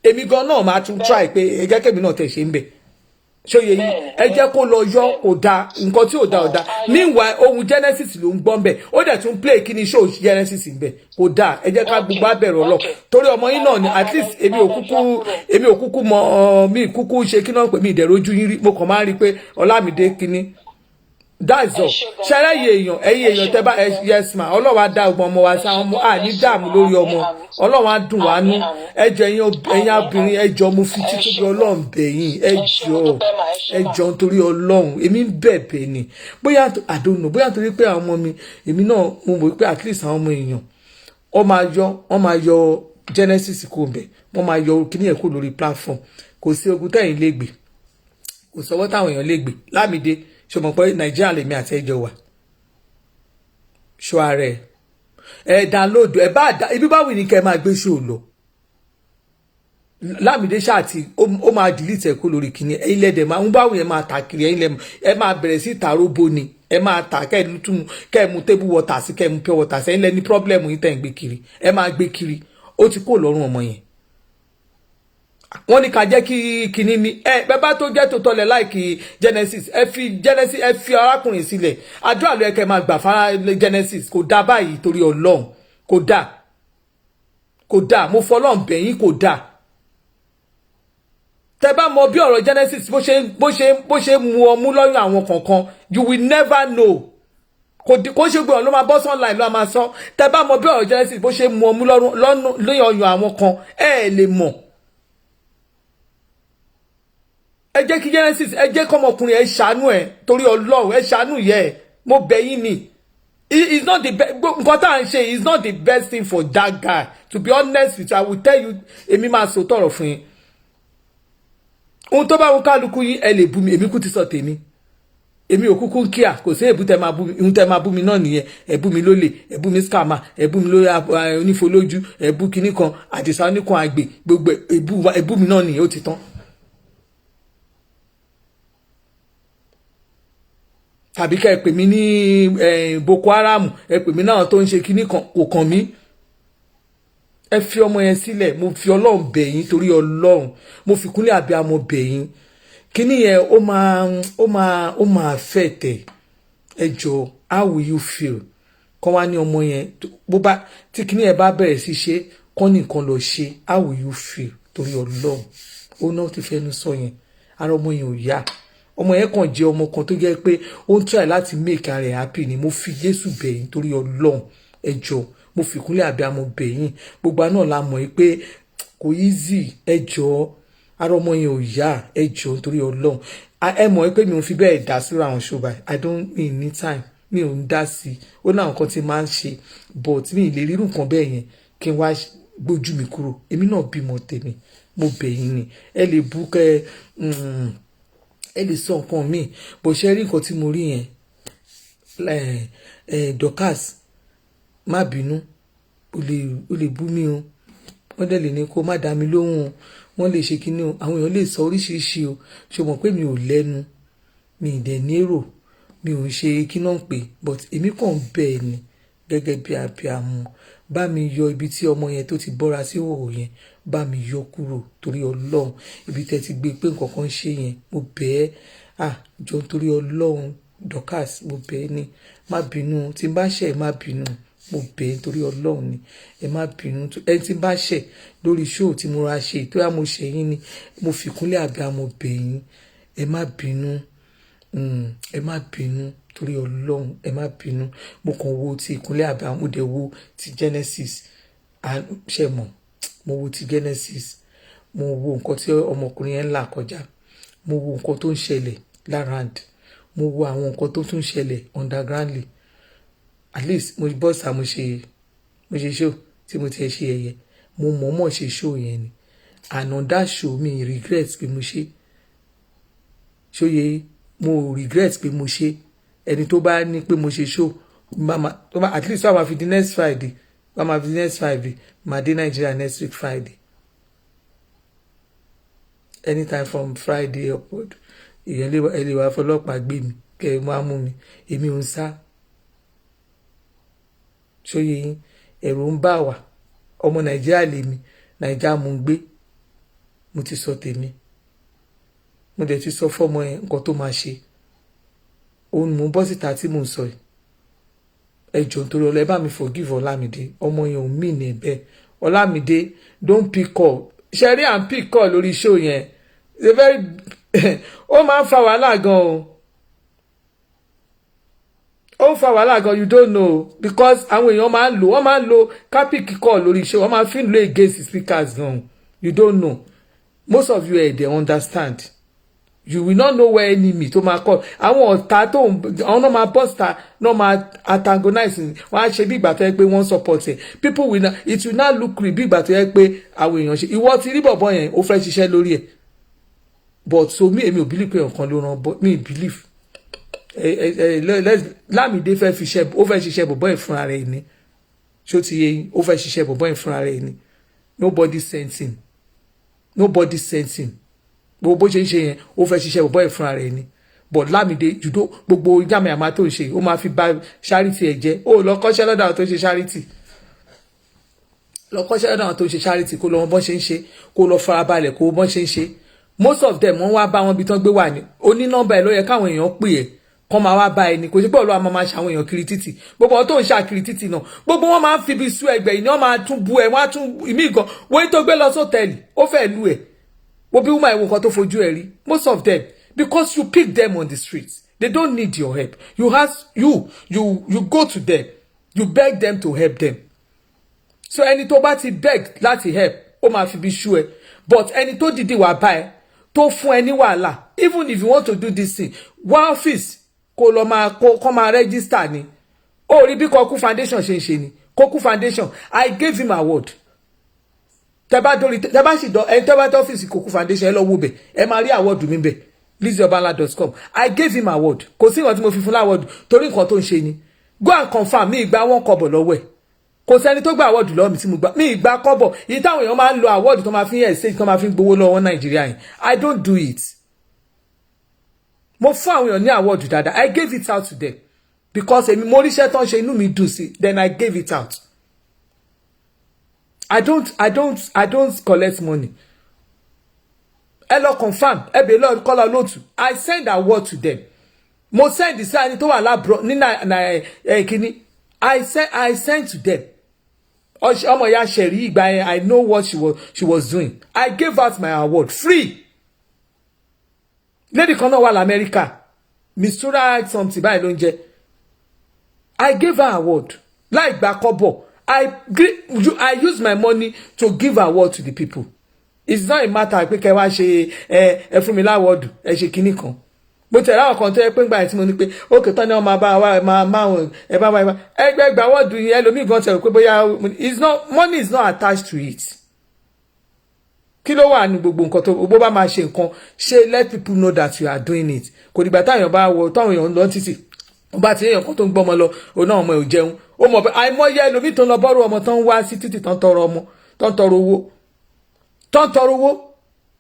èmi gan náà máa tún try pé ẹ jẹ́ kébì náà tẹ̀ ṣe ń bẹ̀ ṣóye yìí ẹ jẹ́ kó lọ yọ kò da nǹkan tí ò da ò da meanwhile ohun Genesis ló ń gbọ́n bẹ̀ ó dẹ̀ tún play kí ni show Genesis ń bẹ̀ kò da ẹ jẹ́ ká gbogbo abẹ̀rẹ̀ ọlọ́ torí ọmọ yín náà ni at least èmi ò kúkú mọ mi kúkú ṣe kí náà pè mí ìdẹ̀rojú yín rí mo kàn máa ń rí i pé Ọlámídé kíní that's all ṣẹlẹ̀ ẹ̀yin èèyàn tẹ́ bá yes ma Ọlọ́run á dá ọgbọ́n ọmọ wa sí àwọn ọmọ ní dààmú lórí ọmọ Ọlọ́run á dùn wá nú ẹjọ́ ẹ̀yin obìnrin ẹjọ́ mo fi títí Ọlọ́run bẹ̀yìn ẹjọ́ nítorí Ọlọ́run èmi ń bẹ̀bẹ̀ ni bóyá àdónù bóyá nítorí pé àwọn ọmọ mi èmi náà mo mọ̀ pé at least àwọn ọmọ èèyàn wọ́n máa yọ Genesis kò bẹ̀ wọ́n máa yọ kíní ẹ̀ kó lórí platform kò sí ogun tẹ̀yìn lè gbè kò sọ́wọ́ táwọn èèyàn lè gbè Lámìdé ṣe mọ̀ pé Nàìjíríà lèmi àti ẹjọ́ wà ṣọ́ ààrẹ download ibi báwo ni kẹ́ máa gbé ṣó lọ Lámìdé ṣáàtì ó máa delete ẹ̀ kó lórí kìíní ẹ̀yin lẹ́dẹ̀ máa ń báwo yẹn máa tà kiri ẹ̀yin lẹ́mu ẹ máa bẹ̀rẹ̀ sí tàróbó ni ẹ máa tà kẹ́ ẹ mú table water sí kẹ́ ẹ mú pure water sí ẹ̀yin lẹ́ni problem yìí tẹ̀ ń gbé kiri ẹ máa gbé kiri ó ti kó lọ́rùn ọmọ yẹn wọ́n ní ká jẹ́ kí kinní mi bẹ́ẹ̀ bá tó jẹ́ tó tọ́lẹ̀ láìkí Genesis ẹ fi arákùnrin sílẹ̀ àdúrà ló yẹ kẹ́ máa gbà fara Genesis kò dá báyìí torí Ọlọ́run kò dá mo fọlọ́run bẹ̀yìn kò dá tẹ́ bá mọ bí ọ̀rọ̀ Genesis bó ṣe mu ọmú lọ́yún àwọn kankan you will never know kò ṣe gbọ́n ló máa bọ́ online ló máa sọ tẹ́ bá mọ bí ọ̀rọ̀ Genesis bó ṣe mu ọmú lọ́yún àwọn kan lè mọ̀. Ẹ jẹ́ kí Genesis ẹ jẹ́ kọ́mọkùnrin ẹ ṣàánú ẹ torí Ọlọ́run ẹ ṣàánú yẹ mo bẹ̀ yín ni it's not the best nǹkan tá à ń ṣe is not the best thing for that guy to be honest with you I will tell you èmi máa sọ tọrọ fún yín ohun tó bá wọn kálukú yín ẹ lè bú mi èmi kú ti sọ tèmi èmi ò kúkú ń kíà kò sí èbú tẹ máa bú mi náà nìyẹn ẹ bú mi lólè ẹ bú mi scammer ẹ bú mi lórí onífolójú ẹ bú kinní kan àdìsá oníkan àgbè gbogbo ẹ bú mi náà nìyẹn ó ti tán. tàbí ká ẹ pè mí ní Boko Haram ẹ pè mí náà tó ń ṣe kinní kan kò kàn mí. ẹ fi ọmọ yẹn sílẹ̀ mo fi Ọlọ́run bẹ̀ yín torí Ọlọ́run mo fi kúnlẹ̀ abiyamọ bẹ̀ yín kíní yẹn ó máa fẹ́ tẹ̀ ẹ jọ how will you feel kọ́ wá ní ọmọ yẹn bó bá tí kíní yẹn bá bẹ̀rẹ̀ sí ṣe kọ́ nìkan lọ ṣe how will you feel torí Ọlọ́run ó náà ti fẹ́nu sọ yẹn ara ọmọ yẹn ò yá ọmọ yẹn kàn jẹ́ ọmọ kan tó jẹ́ pé ó ń try láti make ara ẹ̀ happy ni mo fi Jésù bẹ̀ yín torí Ọlọ́run ẹ jọ mo fi kúnlẹ̀ abiyamọ bẹ̀ yín gbogbo náà la mọ̀ pé kò easy ẹ jọ ara ọmọ yẹn ò yá ẹ jọ nítorí Ọlọ́run ẹ mọ̀ pé mi ò fi bẹ́ẹ̀ dá sí àwọn ṣọba I don't need time mi ò ń dá sí ó náà nǹkan tí máa ń ṣe but mi ì lè rírun nǹkan bẹ́ẹ̀ yẹn kí n wá gbójú mi kúrò èmi náà bímọ tèmi mo bẹ̀ yín ni ẹ lè bú kẹ ẹ lè sọ nǹkan míì bó ṣe rí nǹkan tí mo rí yẹn Dorcas má bínú o lè bú mi o wọ́n dẹ̀ lè ní kó má dá mi lóhùn o wọ́n lè ṣe kíní o àwọn èèyàn lè sọ oríṣiríṣi o ṣe mọ̀ pé mi ò lẹ́nu mi ì dẹ̀ nérò mi ò ń ṣe kí náà pé but èmi kàn ń bẹ̀ ẹ́ ni gẹ́gẹ́ bí abiyamọ bá mi yọ ibi tí ọmọ yẹn tó ti bọ́ra sí òwò yẹn bá mi yọ kúrò torí Ọlọ́run ibi tẹ́ ti gbé pé nǹkan kan ṣe yẹn mo bẹ̀ ẹ́ jọ torí Ọlọ́run Dorcas mo bẹ̀ ẹ́ ni má bínú tí n bá ṣẹ̀ má bínú mo bẹ̀ ẹ́ torí Ọlọ́run ni ẹ má bínú ẹni tí n bá ṣẹ̀ lórí ṣóò tí mo ra ṣe tó yá mo ṣẹ̀ yín ni mo fi kúnlẹ̀ abiyamọ bẹ̀ yín ẹ má bínú torí Ọlọ́run ẹ má bínú mo kàn wo ti ìkúnlẹ̀ abiyamọ mo dẹ̀ wo ti Genesis ṣe mọ̀ mo wo ti Genesis mo wo nǹkan tí ọmọkùnrin yẹn ń là kọjá mo wo nǹkan tó ń ṣẹlẹ̀ lárand mo wo àwọn nǹkan tó tún ṣẹlẹ̀ undergroundly at least mo bọ́ sá mo ṣe show tí mo ti ṣe ẹ̀yẹ mo mọ̀ọ́mọ̀ ṣe show yẹn ni and on that show mi regret pé mo ṣe ṣóye mo regret pé mo ṣe ẹni tó bá ní pé mo ṣe show at least wàá máa fi di next Friday máa dé Nigeria next week Friday anytime from Friday upward èèyàn lè wá fọlọ́pàá gbé mi kẹ́ ẹ máa mú mi èmi ò ń sá ṣóye yín ẹ̀rù ń bà wá ọmọ Nàìjíríà lèmi Nàìjíríà mo ń gbé mo ti sọ tèmi mo dẹ̀ ti sọ fọ́mọ ẹ̀ nǹkan tó máa ṣe òun mò ń bọ́ síta tí mò ń sọ yìí ẹ jọ̀ọ́ nítorí ọlọ́ ẹ bá mi forgive Ọlámídé ọmọ yẹn ò mí ní ẹ̀bẹ̀ Ọlámídé don't pick call ṣe rí à ń pick call lórí show yẹn it's very ó máa ń fa wàhálà gan ó ń fa wàhálà gan you don't know because àwọn èèyàn wọ́n máa ń lo pick call lórí show wọ́n máa fi ń lo against speakers gan you don't know most of you dey understand you will not know where enemy tó máa call àwọn ọ̀tá tó àwọn náà máa bọ́sítà náà máa antagonize wọ́n á ṣe bí ìgbà tó yẹ pé wọ́n support ẹ̀ people will not it will not look real bí ìgbà tó yẹ pé àwọn èèyàn ṣe ìwọ ti rí bọ̀bọ̀ yẹn ó fẹ́ ṣiṣẹ́ lórí ẹ̀ but so mi èmi ò believe pé nǹkan ló ràn mi believe Lámìdé fẹ́ ṣiṣẹ́ bọ̀bọ̀ ẹ̀ fúnra rẹ̀ ni ṣó ti yẹ ó fẹ́ ṣiṣẹ́ bọ̀bọ̀ ẹ̀ fúnra rẹ̀ ni nobody sent him gbogbo ṣe ń ṣe yẹn ó fẹ́ ṣiṣẹ́ bọ̀bọ̀ ẹ̀ fúnra rẹ̀ ni but Lámìdé judo gbogbo yàmàyàmà tó ń ṣe ó máa fi bà charity ẹ̀ jẹ́ ó lọ kọ́ṣẹ́ lọ́dọ̀ àwọn tó ń ṣe charity kó lọ bọ́n ṣe ń ṣe kó lọ farabalẹ̀ kó bọ́n ṣe ń ṣe most of them wọ́n wá bá wọn bí tán gbé wà ní oní nọ́mbà ẹ̀ ló yẹ káwọn èèyàn pè ẹ́ kọ́ máa wá bá ẹni kò sí pé olúwa máa ṣe àwọn èèyàn kiri títì gbogbo wọn tó ń ṣàkiri títì náà gbogbo wọn máa ń fi ibi sú ẹgbẹ́ yìí ni wọ́n máa tún bu ẹ̀ wọ́n á tún ìmí gan wọ́n tó gbé lọ sọ́tẹ̀lì ó fẹ́ lu ẹ̀ wo bí woman ìwọ̀n kan tó fojú ẹ̀ rí most of them because you pick them on the streets they don't need your help you go to them you beg them to help them so ẹni tó bá ti beg láti help ó máa fi ibi sú ẹ but ẹni tó dìde wà bá ẹ tó fún ẹ ní wàhálà even if you want to do this thing wá ọ́fíìsì kó lọ máa kó máa register ni ó rí bí Koku Foundation ṣe ń ṣe ni Koku Foundation I gave him award tẹ́ bá sì dán ẹni tẹ́ bá tẹ́ ọ́fíìsì Koku Foundation ẹ lọ wo bẹ̀ ẹ máa rí award mi bẹ̀ LizzyObanla.com. I gave him award. Kò sí nǹkan tí mo fi fún award torí nǹkan tó ń ṣe ni. Go and confirm mi ìgbà wọn kọ́bọ̀ lọ́wọ́ ẹ̀. Kò sẹ́ni tó gba award lọ́wọ́ mi tí mo gbà. Mi ìgbà kọ́bọ̀. Èyí táwọn èèyàn máa ń lo award tó máa fi ń exchange tó máa fi ń gbowó lọ́wọ́ Nàìjíríà yìí. I don't do it. Mo fún àwọn èèyàn ní award dáadáa. I gave it out to them because èmi mo ríṣẹ́ tó ń ṣe inú mi dùn sí. Then I gave it out. I don't collect money. Ẹ lọ confirm, ẹ bẹ̀ lọ Kọ́lá Olótù. I send award to them. Mo send sí ẹni tó wà lábro ní kíní. I send to them. Ọmọ ya Sherry ìgbà yẹn, I know what she was doing. I gave out my award free. Lady kan náà wà l'Amẹ́ríkà. Mistura something báyìí ló ń jẹ́. I gave her award. Láì gba kọ́bọ̀. I use my money to give award to the people. It's not a matter pé kẹ́ wá ṣe ẹ fún mi láwọ́ọ̀dù ẹ ṣe kinní kan. Mo tẹ̀lé àwọn kan tó yẹ pé ńgbà tí mo ní pé ókè tán ni wọ́n máa bá wa máa ẹ bá wa ẹgbẹ́ gba awọ́ọ̀dù yẹn ẹlòmíì gan tẹ̀lé pé bóyá money is not attached to it. Kí ló wà ní gbogbo nǹkan tó bó bá máa ṣe nǹkan ṣe let people know that you are doing it. Kò dìgbà táwọn bá wọ táwọn èèyàn lọ títì ó bá ti èèyàn kan tó ń gbọ́mọ lọ òun náà ọmọ ẹ̀ ò jẹun ó mọ̀ pé àìmọye ẹlòmíì tó ń lọ bọ́rù ọmọ tó ń wá sí títì tó ń tọrọ owó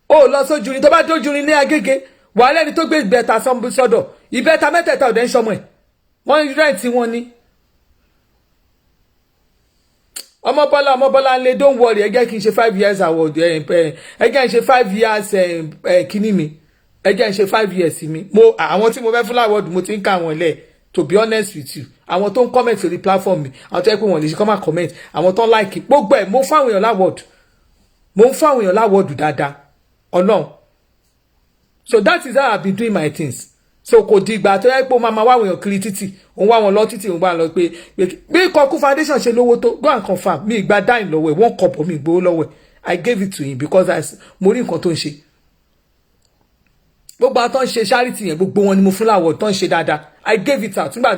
ó lọ sójúrin tó bá dójúrin ní Agége wà lẹ́ni tó gbé ìbẹ́ta sọ́dọ̀ ìbẹ́ta mẹ́tẹ̀ẹ̀ta ọ̀dẹ́ ń ṣọmọ ẹ̀ wọ́n rẹ́ǹtì wọn ni. ọmọbọ́lá ń lé don't worry ẹ jẹ́ kí n ṣe 5 years award ẹ jẹ́ n ṣe 5 years kíní mi ẹ jẹ́ n ṣe 5 years mi àwọn tí mo fẹ́ fún láwọ́ọ̀dù mo ti ń ká wọn lẹ̀ to be honest with you àwọn tó ń comment lórí platform mi àwọn tó yẹ pé wọ́n lè ṣe kọ́ máa comment àwọn tó ń like gbogbo ẹ̀ mo fáwọn èèyàn láwọ́ọ̀dù dáadáa Ọlọ́run. So that is how I've been doing my things. So kò di ìgbà tó yẹ pé ó máa wá àwọn èèyàn kiri títì òun wá wọn lọ títì òun bá lọ pé bí Kọ́kú foundation ṣe lówó tó go and confirm mi ìgbà dáìn lọ́wọ́ ẹ̀ wọ́n kọ̀pọ̀ mi ìgbówó lọ́wọ́ ẹ̀ I gave it to him because mo rí nǹkan tó ń ṣe. Gbogbo àwọn tó ń ṣe charity yẹn gbogbo wọn ni mo fún láwọ̀ tó ń ṣe dáadáa I gave it out nígbà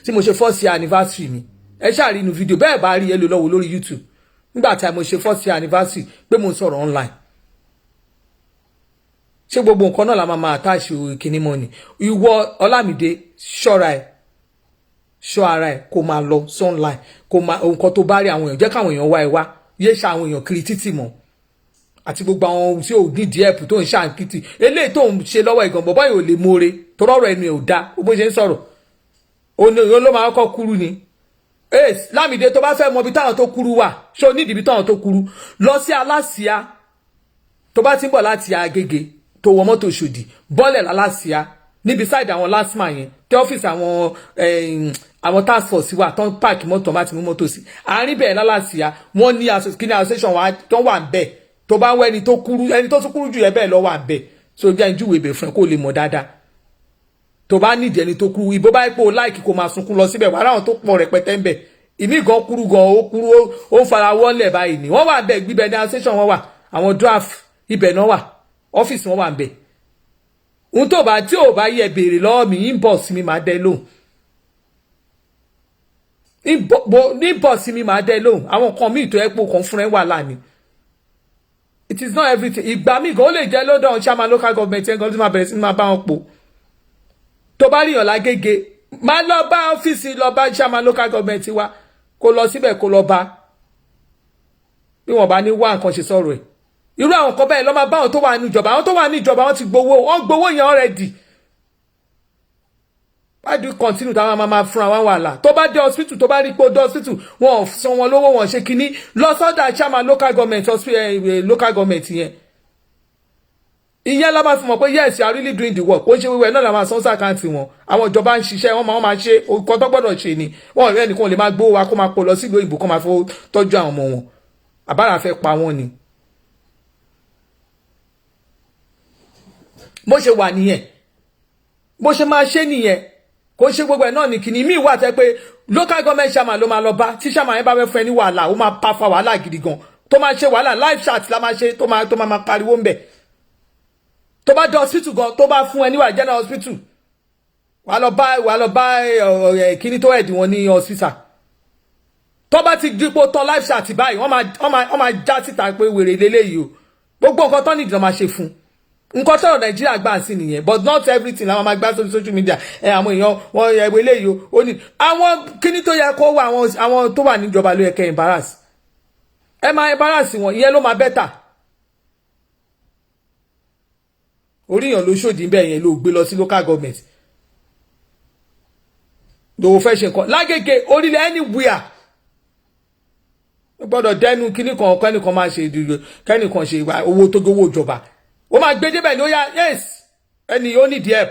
tí mo ṣe 1st year anniversary mi ẹ ṣáà rí inú fídíò bẹ́ẹ̀ bá rí ẹ lò lọ́wọ́ lórí YouTube nígbà tí mo ṣe 1st year anniversary pé mo ń sọ̀rọ̀ online. Ṣé gbogbo nǹkan náà la máa attach kíní mọ́ ni ìwọ Ọlámídé ṣọ́ ara ẹ̀ kó máa lọ online kó máa nǹkan tó bá rí àwọn èèyàn jẹ́ káwọn èèyàn wá ẹ wá yé ṣe àwọn èèyàn kiri títì mọ́ àti gbogbo àwọn tí ò ní díẹ̀pù tó ń ṣàǹkìtì eléyìí tó ń ṣe lọ́wọ́ ìgàn bọ́bọ́ yìí ò lè mọ́re tó rọ́rọ̀ ẹnu ẹ̀ ò da bó ṣe ń sọ̀rọ̀ òun ló máa kọ́ kúrú ni. Lámídé tó bá fẹ́ mọ ibi táwọn tó kúrú wà ṣé o nídìí ibi táwọn tó kúrú lọ sí Aláṣìá tó bá ti ń bọ̀ láti Agége tó wọ mọ́tò Ṣòdì bọ́ọ̀lẹ̀ l'Aláṣìá níbi sáìdì àwọn lásìmà yẹn tí ọ́fíìsì àwọn task force wà tó ń páàkì mọ́tò bá ti mú mọ́tò sí àárín bẹ́ẹ̀ l'Aláṣìá wọ́n ní kíní association wa tó wà ń bẹ̀ tó bá ń wọ ẹni tó tún kúrú jù ẹ bẹ́ẹ̀ lọ wà ń bẹ̀ so jẹ́ ìjúwe ibẹ̀ fún ẹ kó lè mọ̀ dáadáa tó bá nídìí ẹni tó kúrú ìbò bá pò láìkì kó máa sunkún lọ síbẹ̀ wà láwọn tó pọ̀ rẹpẹtẹ ń bẹ̀ ìmí gan kúrú gan ó fara wọ́lẹ̀ báyìí ni wọ́n wà bẹ́ẹ̀ gbígbẹ́ ní association wọn wà àwọn draft ibẹ̀ náà wà ọ́fíìsì wọn wà ń bẹ̀ ohun tó bá tí ò bá yẹ béèrè lọ́wọ́ mi inbox mi máa dẹ lóhùn inbox mi máa dẹ lóhùn àwọn kan míì tó yẹ pé kan fúnra ẹ wà láàní it is not everything ìgbà míì gan ó lè jẹ́ lọ́dọ̀ chairman local government ẹ̀ gan tó máa bẹ̀rẹ̀ sí máa bá wọn pò tó bá ríyàn l'Agége máa lọ bá ọ́fíìsì lọ bá chairman local government wa kó lọ síbẹ̀ kó lọ bá bí wọ́n bá ní wá nǹkan ṣe sọ̀rọ̀ ẹ̀ irú àwọn kan bẹ́ẹ̀ lọ máa bá àwọn tó wà ní ìjọba àwọn tó wà ní ìjọba wọ́n ti gbowó yẹn already why do you continue táwọn máa fúnra wọn wàhálà tó bá dé hospital tó bá rí pé ó dé hospital wọn ò san wọn lówó wọn ṣe kínní lọ sọ́dọ̀ chairman local government local government yẹn ìyẹn la máa fi mọ̀ pé yes you are really doing the work ó ṣe wíwẹ̀ náà la máa san sàkáǹtì wọn àwọn ìjọba ń ṣiṣẹ́ wọn máa ṣe nǹkan tó gbọ́dọ̀ ṣe ni wọn ọ̀rẹ́ nìkan lè máa gbówó wa kó máa pò lọ sí ìlú òyìnbó kó máa fowó tọ́jú àwọn ọmọ wọn àbára fẹ́ pa wọn ni. bó ṣe wà nìyẹn bó ṣe máa ṣe nìyẹn kò ṣe gbogbo ẹ̀ náà ní kìíní míì wà tẹ́ pé local government chairman ló máa lọ bá tí chairman yẹn bá fẹ́ fún ẹ ní wàhálà ó máa pa fa wàhálà gidi gan tó máa ṣe wàhálà live chat la máa ṣe tó máa pariwo ń bẹ̀ tó bá dé hospital gan tó bá fún ẹ ní wàhálà general hospital wà lọ bá kíní tó ẹ̀dì wọn ní hospital tó bá ti dípò tán live chat báyìí wọ́n máa já síta pé wèrè lélẹ́yìí o gbogbo nǹkan tó nìdí lọ́ máa ṣe fún nǹkan tọrọ Nàìjíríà gbà sí nìyẹn but not everything làwọn máa gbá sórí social media àwọn èèyàn wọn ẹwẹ eléyìí ó ní àwọn kíní tó yẹ kó wà àwọn tó wà níjọba ló yẹ kẹ́ embarrass máa embarrass wọn ìyẹn ló máa better oríyàn ló ṣòdì ń bẹ yẹn ló gbé lọ sí local government ló fẹ́ ṣe nǹkan lágége orílẹ̀ anywhere gbọ́dọ̀ dẹnu kíní kan kẹ́nìkan máa ṣe kẹ́nìkan ṣe owó tó gbówó ìjọba ó máa gbé débẹ̀ ní ó yá yes ẹni ó need help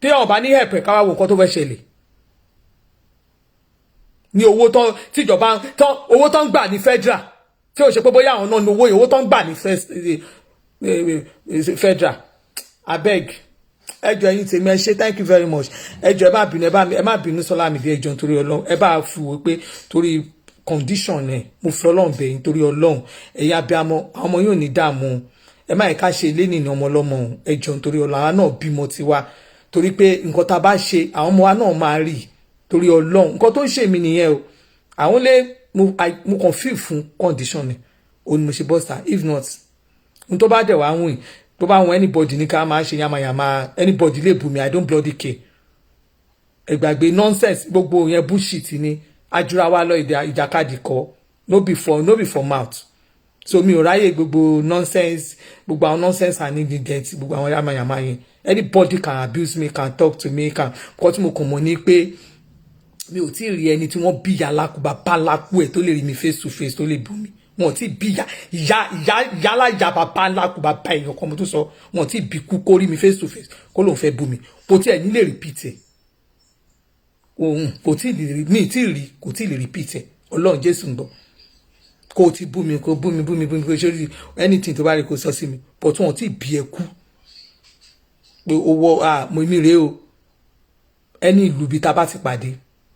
tí wọn bá ní help ẹ̀ káwá wo nǹkan tó fẹ́ ṣẹlẹ̀ ní owó tán tíjọba owó tán gbà ní federal tí ó ṣe pé bóyá àwọn náà ní owó tán gbà ní federal abeg ẹjọ ẹ̀yin tèmi ẹ ṣé thank you very much ẹjọ ẹ má bínú Sọlá Mide ẹjọ nítorí Ọlọ́run ẹ bá fi wò pé torí condition ẹ mo fi Ọlọ́run bẹ̀ yín torí Ọlọ́run ẹ̀yin abiyamọ àwọn ọmọ yóò ní dààmú ẹ má yẹ ká ṣe ilé nìyẹn ọmọ ọlọ́mọ ẹjọ nítorí Ọlọ́run àwa náà bímọ tiwa torí pé nǹkan tá a bá ṣe àwọn ọmọ wa náà máa rí torí Ọlọ́run nǹkan tó ń ṣe mí nìyẹn o àwọn lè mo kàn feel fún condition ẹ o ní mo ṣe bọ́sà if not n tó bá dẹ̀ wá wìn tó bá wọn anybody ní ká máa ṣe yamayama anybody lè bù mí I don't bloody care ẹgbàgbé nonsense gbogbo yẹn bullshit ni ajura wa lọ ìjàkadì kọ no be for mouth so mi ò ráyè gbogbo nonsense gbogbo àwọn nonsense and ingredients gbogbo àwọn yamayama yẹn anybody can abuse me can talk to me can kọ́ tí mo kàn mọ̀ ní pé mi ò tí ì rí ẹni tí wọ́n bí yalákùbá pálákù ẹ̀ tó lè rí mi face to face tó lè bù mí wọn ti bí yálà ìyá bàbá ńlákùbá bá èèyàn kan mo tún sọ wọn ti bí kú kó rí mi face to face kó lóun fẹ́ bù mí kò tí ẹ̀ ní lè repeat ẹ̀ òun kò tí ì lè rí mi tí ì rí kò tí ì lè repeat ẹ̀ Ọlọ́run Jésù ń bọ̀ kó ti bú mi kó bú mi kó ṣe rí anything tó bá rí kó sọ sí mi but wọn ti bí ẹ kú pé owó mo mi rèé o ẹni ìlú bí tá bá ti pàdé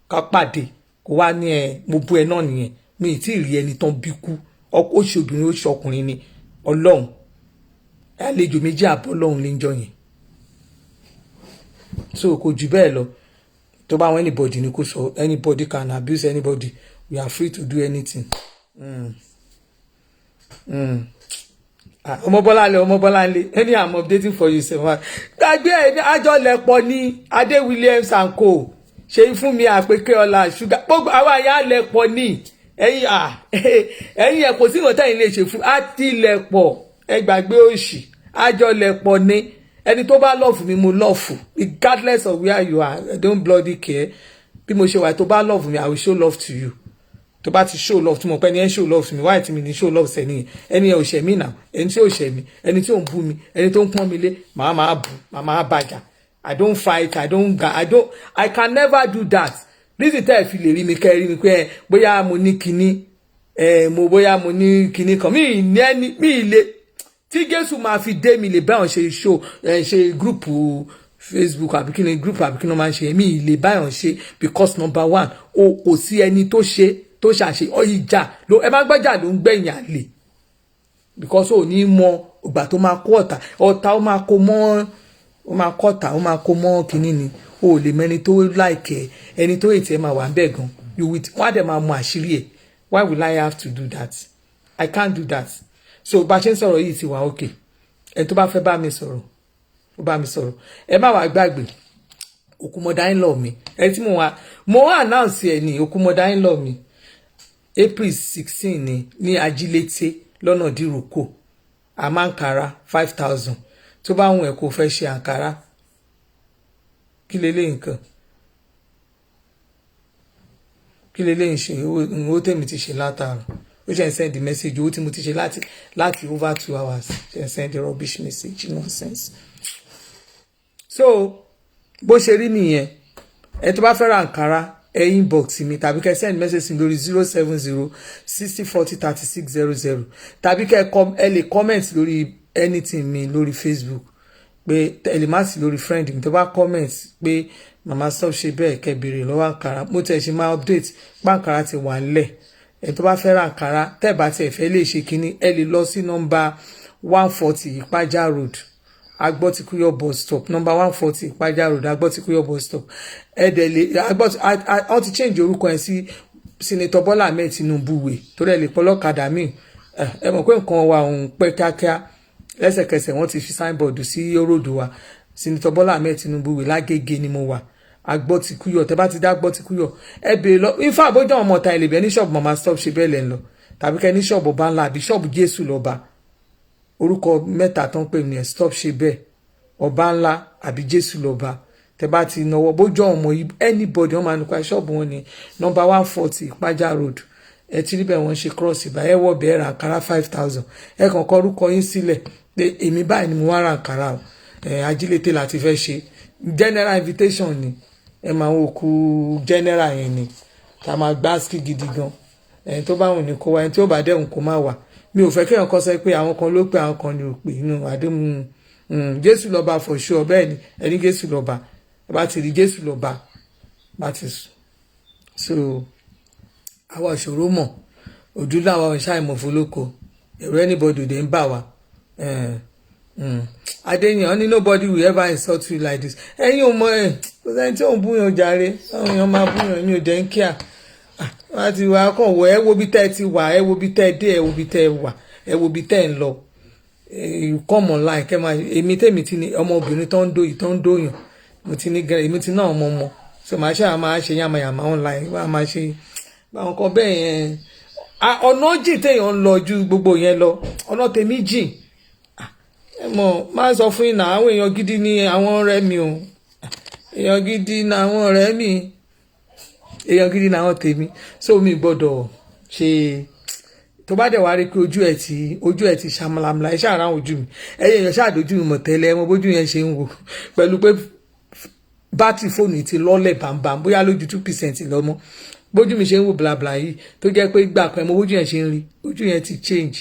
ká pàdé kó wá ní mo bú ẹ náà nìyẹn mi tí ì rí ẹni tán bí kú ó ṣe obìnrin ó ṣe ọkùnrin ni Ọlọ́run àlejò méjì àbọ̀ Ọlọ́run lè ń jọ yẹn so kò jù bẹ́ẹ̀ lọ tó bá wọn anybody ni kò sọ anybody can abuse anybody we are free to do anything. Ọmọbọ́láńlé any I'm updating for you sef gbàgbé ẹ̀ àjọlẹ̀pọ̀ ní Adé Williams and co ṣe fún mi àpèké ọlá ṣúgà gbogbo àwọn àyà lẹ̀pọ̀ ní ẹ̀yin ẹ kò sí nǹkan tẹ́yin lè ṣe fún àtìlẹ̀pọ̀ ẹ gbàgbé òṣì àjọlẹ̀pọ̀ ní ẹni tó bá love mi mo love regardless of where you are I don't bloody care bí mo ṣe wà tó bá love mi I will show love to you tó bá ti show love tí mo pẹ́ ni ẹ show love to me why tí mi ní show love sẹ́ni ẹni ẹ ò ṣẹ̀ mí náà ẹni tí ò ṣẹ̀ mí ẹni tí ò ń bú mi ẹni tó ń pọ́n mi lé màá bù màá bàjá I don't fight I can never do that reason tẹ́ ẹ fi lè rí mi kẹ́ rí mi pé bóyá mo ní kinní bóyá mo ní kinní kan mi ilé tí Jésù máa fi dé mi lè báwọn ṣe show ṣe gúrùpù Facebook àbí kí ni gúrùpù àbí kí ni wọ́n máa ń ṣe mi ilé báwọn ṣe because number one kò sí ẹni tó ṣàṣe ìjà ló ẹ bá gbájà ló ń gbẹ̀yìn àlè because ò ní mọ ìgbà tó máa kó ọ̀tá ó máa kó mọ́ ó máa kọ́ta ó máa kó mọ́ kínní ni o lè mẹ́ni tó láìkẹ́ ẹni tó ètò ẹ̀ máa wà ń bẹ̀ gan wọ́n á dẹ̀ máa mọ àṣírí ẹ̀ why will I have to do that I can't do that so bá a ṣe ń sọ̀rọ̀ yìí ti wà okay ẹ tó bá fẹ́ bá mi sọ̀rọ̀ ó bá mi sọ̀rọ̀ ẹ má wàá gbàgbé òkúmọ̀dá ń lọ mi ẹ tí mo wá announce ẹ ní òkúmọ̀dá ń lọ mi April 16 ní Ajílété lọ́nà díròkò àmàǹkárá 5,000 tó bá wọn ẹ kó fẹ́ ṣe àǹkárá kí lélẹ́yìn nǹkan kí lélẹ́yìn ṣe owó tèmi ti ṣe látàrọ ó ṣe ń send the message owó tí mo ti ṣe láti over 2 hours ṣe ń send the rubbish message nonsense so bó ṣe rí nìyẹn ẹ tó bá fẹ́ ra àǹkárá ẹ inbox mi tàbí kẹ́ send message mi lórí 070 60 40 36 00 tàbí kẹ́ ẹ lè comment lórí anything mi lórí Facebook pé ẹ lè má sí lórí friend mi tó bá comment pé mama stop ṣe bẹ́ẹ̀ kẹ́ béèrè lọ́wọ́ àǹkárá mo tẹ̀ ṣe máa update pàǹkárá ti wà ńlẹ̀ ẹ tó bá fẹ́ ra àǹkárá tẹ́ bá tiẹ̀ fẹ́ lè ṣe kínní ẹ lè lọ sí nọ́mbà 140 Ìpájà road Agbọ́tikúyọ̀ bus stop number 140 Ìpájà road Agbọ́tikúyọ̀ bus stop ẹ̀dẹ̀ lè wọ́n ti change orúkọ ẹ̀ sí Senator Bọ́lá Ahmed Tinubu wè torí ẹ̀ lè pọ́ lọ́kadà míì ẹ mọ̀ pé nǹkan wa òun pẹ́ kíákíá lẹ́sẹ̀kẹsẹ̀ wọ́n ti fi signboard sí róòdù wa Senator Bọ́lá Ahmed Tinubu wè Lágége ni mo wà agbọ́ ti kúyọ̀ tẹ́ bá ti dá gbọ́ ti kúyọ̀ ẹ bèèrè lọ ifá àbójú àwọn ọmọ ọ̀tá ilé ní ṣọ́ọ̀bù Mama Stop ṣe bẹ́ẹ̀ lẹ́ ń lọ tàbí kẹ́ ní ṣọ́ọ̀bù ọba ńlá àbí ṣọ́ọ̀bù Jésù lọ́ba orúkọ mẹ́ta tó ń pè ní Stop ṣe bẹ́ẹ̀ ọba ńlá àbí Jésù lọ́ba tẹ́ bá ti náwó bójú ọmọ anybody wọ́n máa nípa ṣọ́ọ̀bù wọn ní nọ́mbà 140 Ìpájà road ẹ ti rí bẹ́ẹ̀ wọ́n ṣe cross ìbá ẹ wọ̀ bẹ́ẹ̀ ra àǹkárá 5000 ẹ kàn kọ orúkọ yín sílẹ̀ pé èmi báyìí ni mo wá ra àǹkárá o ajílété láti fẹ́ ṣe general invitation ni ẹ máa wo ku general yẹn ni tá a máa gbá ski gidi gan ẹni tó bá wù ní kó wá ẹni tí ó bá dẹ̀hùn kó má wà mi ò fẹ́ kí èèyàn kọ́ sọ pé àwọn kan ló pé àwọn kan ni ò pè inú àdéhùn Jésù lọ́ba for sure bẹ́ẹ̀ ni ẹni Jésù lọ́ba ẹ bá ti rí Jésù lọ́ba bá ti sùn so àwa ìṣòro mọ̀ ojú làwọn ìṣàìmọ̀ fọlọ́kọ ẹ̀rọ anybody dé ń bà wá Adéyàn ní nobody will ever insult you like this ẹ̀yin ò mọ̀ kò sẹ́ni tí òun búyàn jàre àwọn èèyàn máa búyàn ní òde ń kíá wọ́n ti wá kàn wọ ẹ wo bí tẹ́ ẹ ti wà ẹ wo bí tẹ́ ẹ dé ẹ wo bí tẹ́ ẹ wà ẹ wo bí tẹ́ ẹ ń lọ you come online kẹ́ máa èmi tèmi ti ní ọmọbìnrin tó ń dóyàn mo ti ní gẹ́rẹ́ èmi ti náà ọmọ so màá ṣe àwọn máa ṣe yàmàyàmà online wọ́n máa ṣe báwọn kan bẹ́ẹ̀ yẹn ọ̀nà jìn téèyàn ń lọ ju gbogbo yẹn lọ ọ̀nà tèmi jìn ẹ mọ̀ máa sọ fún yín náà àwọn èèyàn gidi ni àwọn ọ̀rẹ́ mi o èèyàn gidi ni àwọn ọ̀rẹ́ mi èèyàn gidi ni àwọn tèmi so mi gbọ́dọ̀ ṣe tó bá dẹ̀ wá rí pé ojú ẹ̀ ti ṣàmàlàmàlà ẹ ṣàrà ojú mi ẹ̀yẹ èèyàn ṣàdójú mi mọ̀ tẹ́lẹ̀ ẹ mọ̀ bójú yẹn ṣe ń wò pẹ̀lú pé bátìrì fóònù ti lọ́lẹ̀ bàǹbàǹ bóyá lójú 2% lọ́mọ bójú mi ṣe ń wò blabla yìí tó jẹ́ pé gbà kan ẹ mọ̀ bójú yẹn ṣe ń rí ojú yẹn ti change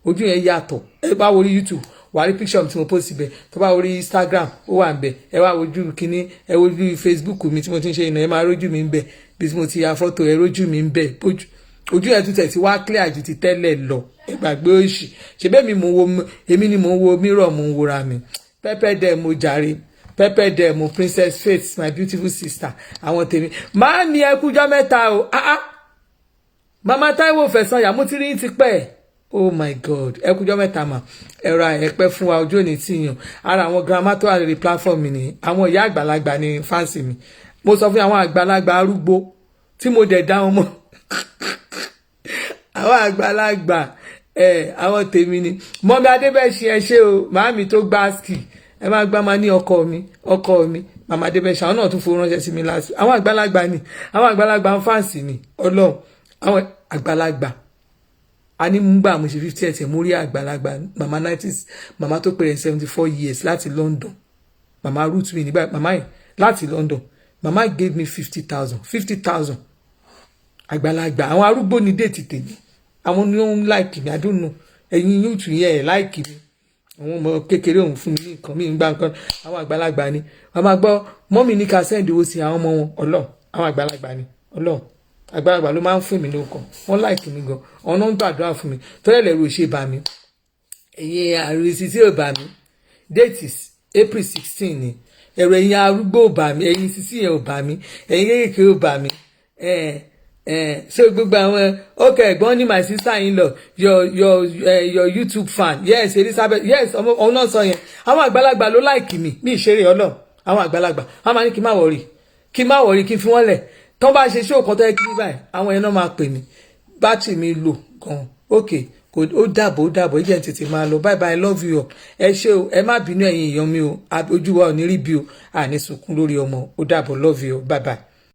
ojú yẹn yàtọ̀ ẹ bá wo rí YouTube wà á rí picture tí mo post síbẹ̀ tó bá wo rí Instagram ó wà níbẹ̀ ẹ wá wojú kínní ẹ wojú Facebook mi tí mo ti ń ṣe ìnà ẹ máa rójú mi ń bẹ̀ bí mo ti ya fọ́tò ẹ rójú mi ń bẹ̀ ojú yẹn tún tẹ̀ sí wá clear ju ti tẹ́lẹ̀ lọ ẹ gbàgbé òṣì ṣebí èmi ni mo ń wo mirror mo ń wora mi pẹ́pẹ́ dẹ̀ mo jàre pẹ́pẹ́ dẹ̀ mo Princess Faith my beautiful sister àwọn tèmi máa ní ẹkújọ́ mẹ́ta o Mama Táíwò Fẹ̀sànyà mo ti rí ti pẹ́ oh my God ẹkújọ́ mẹ́ta mà ẹ̀rọ ẹ̀pẹ́ fún wa ojú òní tí yàn ara àwọn grandma tó wà lórí platform mi ni àwọn ìyá àgbàlagbà ní fáǹsì mi mo sọ fún àwọn àgbàlagbà arúgbó tí mo dẹ̀ dá wọn mọ́ àwọn àgbàlagbà àwọn tèmi ni mọ́mí Adébẹ̀ṣe ẹ ṣé o màámi tó gbá ski ẹ máa gbá máa ní ọkọ mi Mama Adébẹ̀ṣe àwọn náà tún fowó ránṣẹ́ sí mi láti àwọn àgbàlagbà ni àwọn àgbàlagbà ń fáǹsì ni Ọlọ́run àwọn àgbàlagbà a ní mú gbà mo ṣe 50th mo rí àgbàlagbà mama 90s mama tó pé 74 years láti London mama root me nígbà mama yìí láti London mama gave me 50,000 àgbàlagbà àwọn arúgbó ní déètì tèmi àwọn ni wọ́n like mi I don't know ẹ̀yin yóò tún yẹ ẹ̀ like mi àwọn ọmọ kékeré òun fún mi ní nǹkan mi ń gbà nǹkan àwọn àgbàlagbà ni wọ́n máa gbọ́ mọ́mì ní ká send owó sí àwọn ọmọ wọn Ọlọ́run àwọn àgbàlagbà ni Ọlọ́run àgbàlagbà ló máa ń fún mi lóko wọ́n like mi gan ọ̀nà ń gbàdúrà fún mi tọ́lẹ̀ lẹ́rù ṣe bá mi ẹ̀yin àrùsí tí ò bá mi date is April 16 ni ẹ̀rọ ẹ̀yin arúgbó ò bá mi ẹ̀yin sísí yẹn ò bá mi ẹ̀yin kékeré ò bá mi so gbogbo àwọn okay ẹ̀gbọ́n ní my sister in law your YouTube fan yes Elizabeth yes ọmọ náà sọ yẹn àwọn àgbàlagbà ló like mi ìṣeré Ọlọ́run àwọn àgbàlagbà wọ́n máa ní kí n má wọrí kí n fi wọ́n lẹ̀ tó bá ṣe ṣó kan tó yẹ kí ní báyìí àwọn yẹn náà máa pè mí bátìrì mi lò gan okay ó dàbọ̀ ìjẹ́ tètè máa lọ bye bye love you ẹ ṣé o ẹ má bínú ẹ̀yin èèyàn mi o ojú wa ò ní rí bí o àní sunkún lórí ọmọ ó dàbọ̀ love you bye bye.